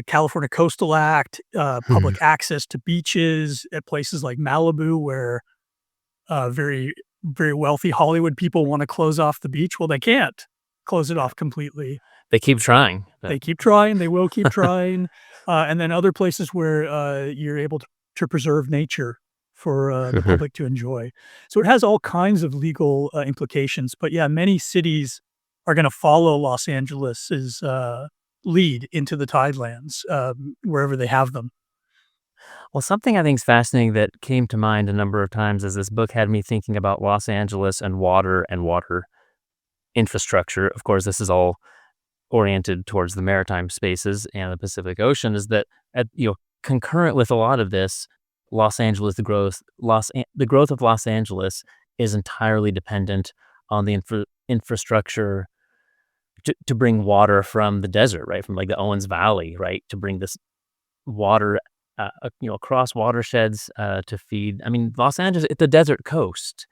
C: California Coastal Act,
A: Mhm.
C: public access to beaches at places like Malibu, where very wealthy Hollywood people want to close off the beach. Well, they can't close it off completely.
A: They keep trying, but
C: They keep trying. They will keep trying. And then other places where you're able to preserve nature for the public to enjoy. So it has all kinds of legal implications. But yeah, many cities are going to follow Los Angeles's lead into the tidelands wherever they have them.
A: well, something I think is fascinating that came to mind a number of times as this book had me thinking about Los Angeles and water infrastructure. Of course, this is all oriented towards the maritime spaces and the Pacific Ocean. Is that concurrent with a lot of this, Los Angeles, the growth of Los Angeles is entirely dependent on the infrastructure to bring water from the desert, right, from like the Owens Valley, right, to bring this water, across watersheds to feed. I mean, Los Angeles, it's a desert coast,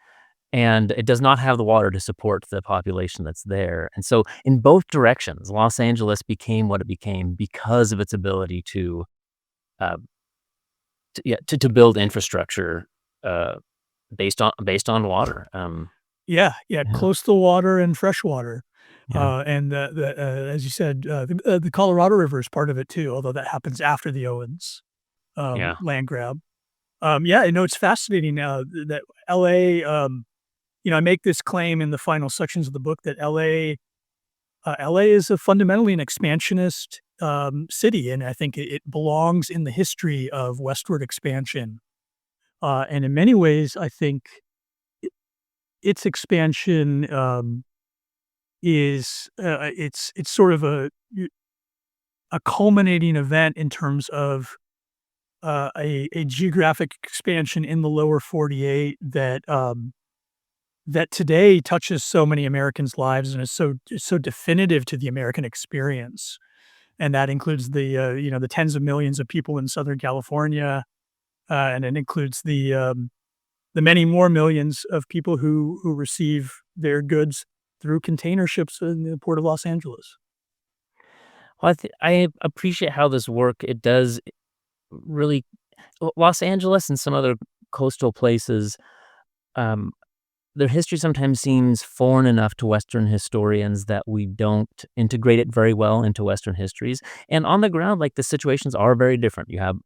A: and it does not have the water to support the population that's there. And so, in both directions, Los Angeles became what it became because of its ability uh, to build infrastructure uh, based on water.
C: Yeah, yeah,
A: Yeah,
C: close to water and fresh water.
A: yeah,
C: And as you said, the Colorado River is part of it too, although that happens after the Owens
A: yeah.
C: land grab. Yeah, it's fascinating that LA. I make this claim in the final sections of the book that LA is a fundamentally an expansionist city, and I think it belongs in the history of westward expansion. And in many ways, I think its expansion is it's sort of a culminating event in terms of a geographic expansion in the lower 48 that today touches so many Americans' lives and is so definitive to the American experience. And that includes the tens of millions of people in Southern California, and it includes the many more millions of people who receive their goods through container ships in the port of Los Angeles.
A: Well, I appreciate how this work it does really. Los Angeles and some other coastal places. Um, their history sometimes seems foreign enough to Western historians that we don't integrate it very well into Western histories. And on the ground, like the situations are very different. You have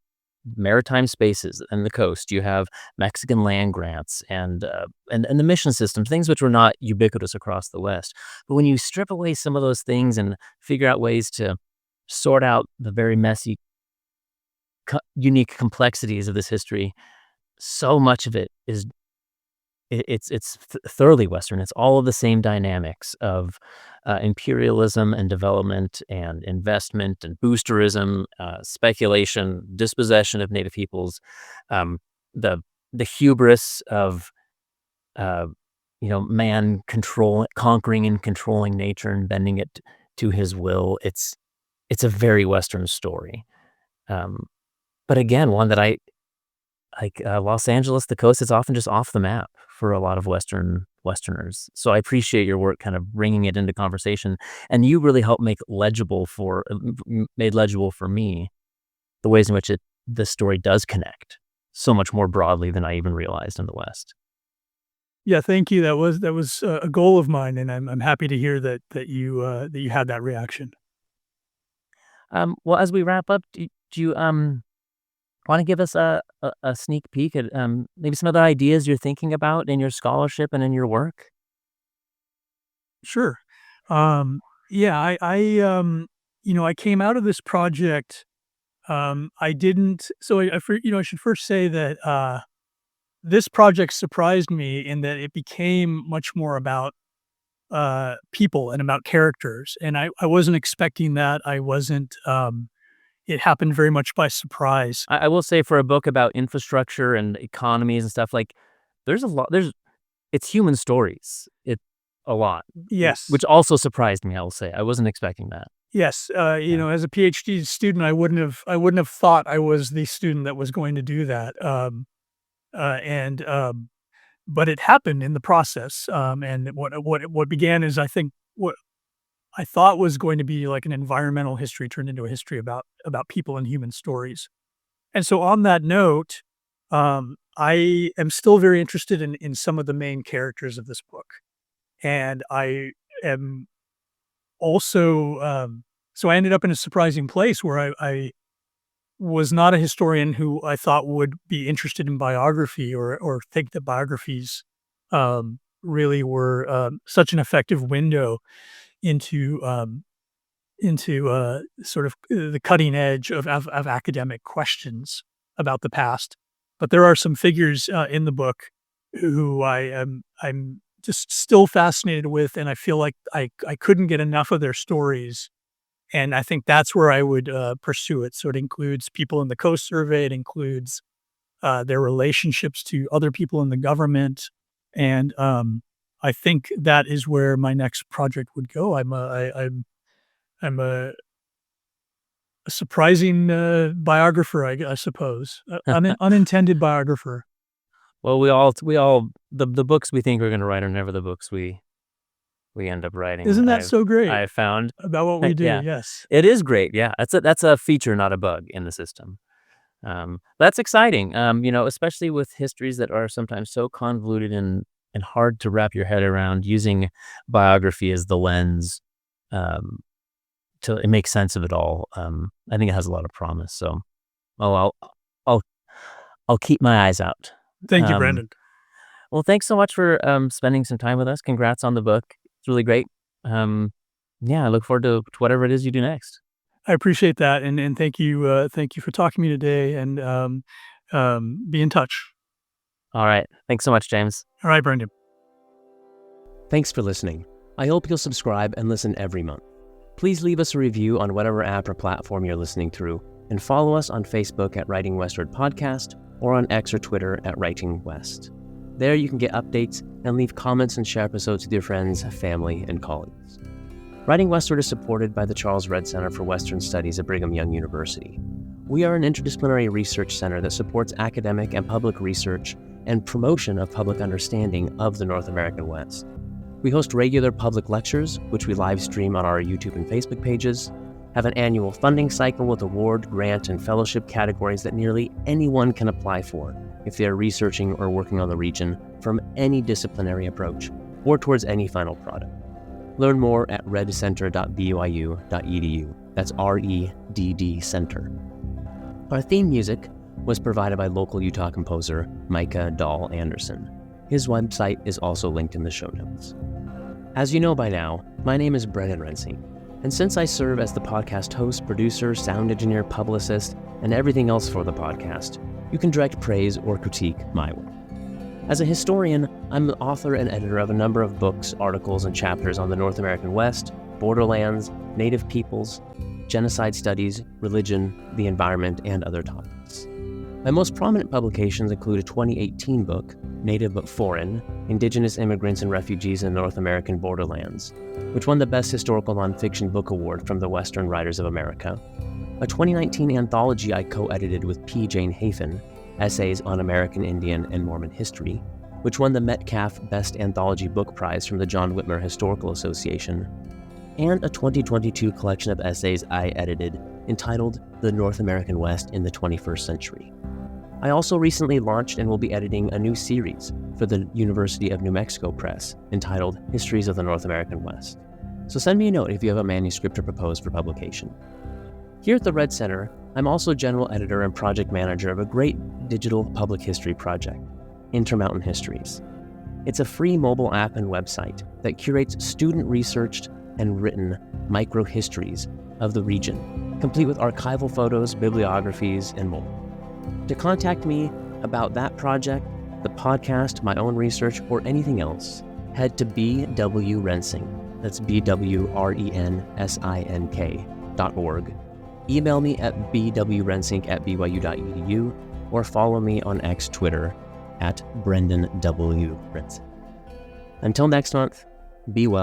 A: maritime spaces and the coast. You have Mexican land grants and the mission system, things which were not ubiquitous across the West. But when you strip away some of those things and figure out ways to sort out the very messy, unique complexities of this history, so much of it is thoroughly Western. It's all of the same dynamics of imperialism and development and investment and boosterism, speculation, dispossession of native peoples, um, the the hubris of uh, man conquering and controlling nature and bending it to his will. It's a very Western story, um, but again, one that I like. Los Angeles, the coast is often just off the map for a lot of Westerners. So I appreciate your work kind of bringing it into conversation, and you really helped made legible for me the ways in which the story does connect so much more broadly than I even realized in the West.
C: Yeah, thank you. That was a goal of mine, and I'm happy to hear that you had that reaction.
A: Well, as we wrap up, Do you want to give us a sneak peek at maybe some other ideas you're thinking about in your scholarship and in your work?
C: Sure. Yeah, I came out of this project. I didn't. So I should first say that this project surprised me in that it became much more about people and about characters, and I wasn't expecting that. I wasn't. It happened very much by surprise.
A: I will say for a book about infrastructure and economies and stuff, like, there's a lot there's it's human stories. It a lot,
C: Yes.
A: which also surprised me, I will say. I wasn't expecting that.
C: Yes,
A: Yeah.
C: as a PhD student, I wouldn't have thought I was the student that was going to do that. And But it happened in the process. And what began is, I think, what I thought was going to be like an environmental history turned into a history about people and human stories. And so, on that note, I am still very interested in some of the main characters of this book, and I am also so I ended up in a surprising place where I was not a historian who I thought would be interested in biography, or think that biographies really were such an effective window into sort of the cutting edge of academic questions about the past. But there are some figures in the book who I'm just still fascinated with, and I feel like I couldn't get enough of their stories. And I think that's where I would pursue it. So it includes people in the Coast Survey. It includes their relationships to other people in the government, and I think that is where my next project would go. I'm a surprising biographer, I suppose, unintended biographer.
A: Well, we all the books we think we're gonna write are never the books we end up writing,
C: Isn't that so great
A: I've found.
C: about what we do?
A: Yeah.
C: Yes.
A: It is great, yeah. That's a feature, not a bug in the system. That's exciting, especially with histories that are sometimes so convoluted and hard to wrap your head around, using biography as the lens, um, to make sense of it all. I think it has a lot of promise, so, oh, I'll I'll keep my eyes out.
C: Thank you,
A: Um,
C: Brendan.
A: well, thanks so much for, spending some time with us. Congrats on the book. It's really great. Yeah, I look forward to whatever it is you do next.
C: I appreciate that, and thank you for talking to me today, and be in touch.
A: All right. Thanks so much, James.
C: All right, Brendan.
B: Thanks for listening. I hope you'll subscribe and listen every month. Please leave us a review on whatever app or platform you're listening through, and follow us on Facebook at Writing Westward Podcast, or on X or Twitter at Writing West. There you can get updates and leave comments and share episodes with your friends, family, and colleagues. Writing Westward is supported by the Charles Redd Center for Western Studies at Brigham Young University. We are an interdisciplinary research center that supports academic and public research and promotion of public understanding of the North American West. We host regular public lectures, which we live stream on our YouTube and Facebook pages, have an annual funding cycle with award, grant, and fellowship categories that nearly anyone can apply for if they are researching or working on the region from any disciplinary approach or towards any final product. Learn more at reddcenter.byu.edu. That's REDD Center. Our theme music was provided by local Utah composer Micah Dahl Anderson. His website is also linked in the show notes. As you know by now, my name is Brendan Rensing, and since I serve as the podcast host, producer, sound engineer, publicist, and everything else for the podcast, you can direct praise or critique my work. As a historian, I'm the author and editor of a number of books, articles, and chapters on the North American West, Borderlands, Native peoples, genocide studies, religion, the environment, and other topics. My most prominent publications include a 2018 book, Native but Foreign, Indigenous Immigrants and Refugees in the North American Borderlands, which won the Best Historical Nonfiction Book Award from the Western Writers of America, a 2019 anthology I co-edited with P. Jane Hafen, Essays on American Indian and Mormon History, which won the Metcalf Best Anthology Book Prize from the John Whitmer Historical Association, and a 2022 collection of essays I edited entitled The North American West in the 21st Century. I also recently launched and will be editing a new series for the University of New Mexico Press entitled Histories of the North American West. So send me a note if you have a manuscript to propose for publication. Here at the Redd Center, I'm also general editor and project manager of a great digital public history project, Intermountain Histories. It's a free mobile app and website that curates student-researched and written micro-histories of the region, complete with archival photos, bibliographies, and more. To contact me about that project, the podcast, my own research, or anything else, head to bwrensink, that's bwrensink.org. Email me at bwrensink@byu.edu, or follow me on X Twitter at Brendan W. Rensink. Until next month, be well.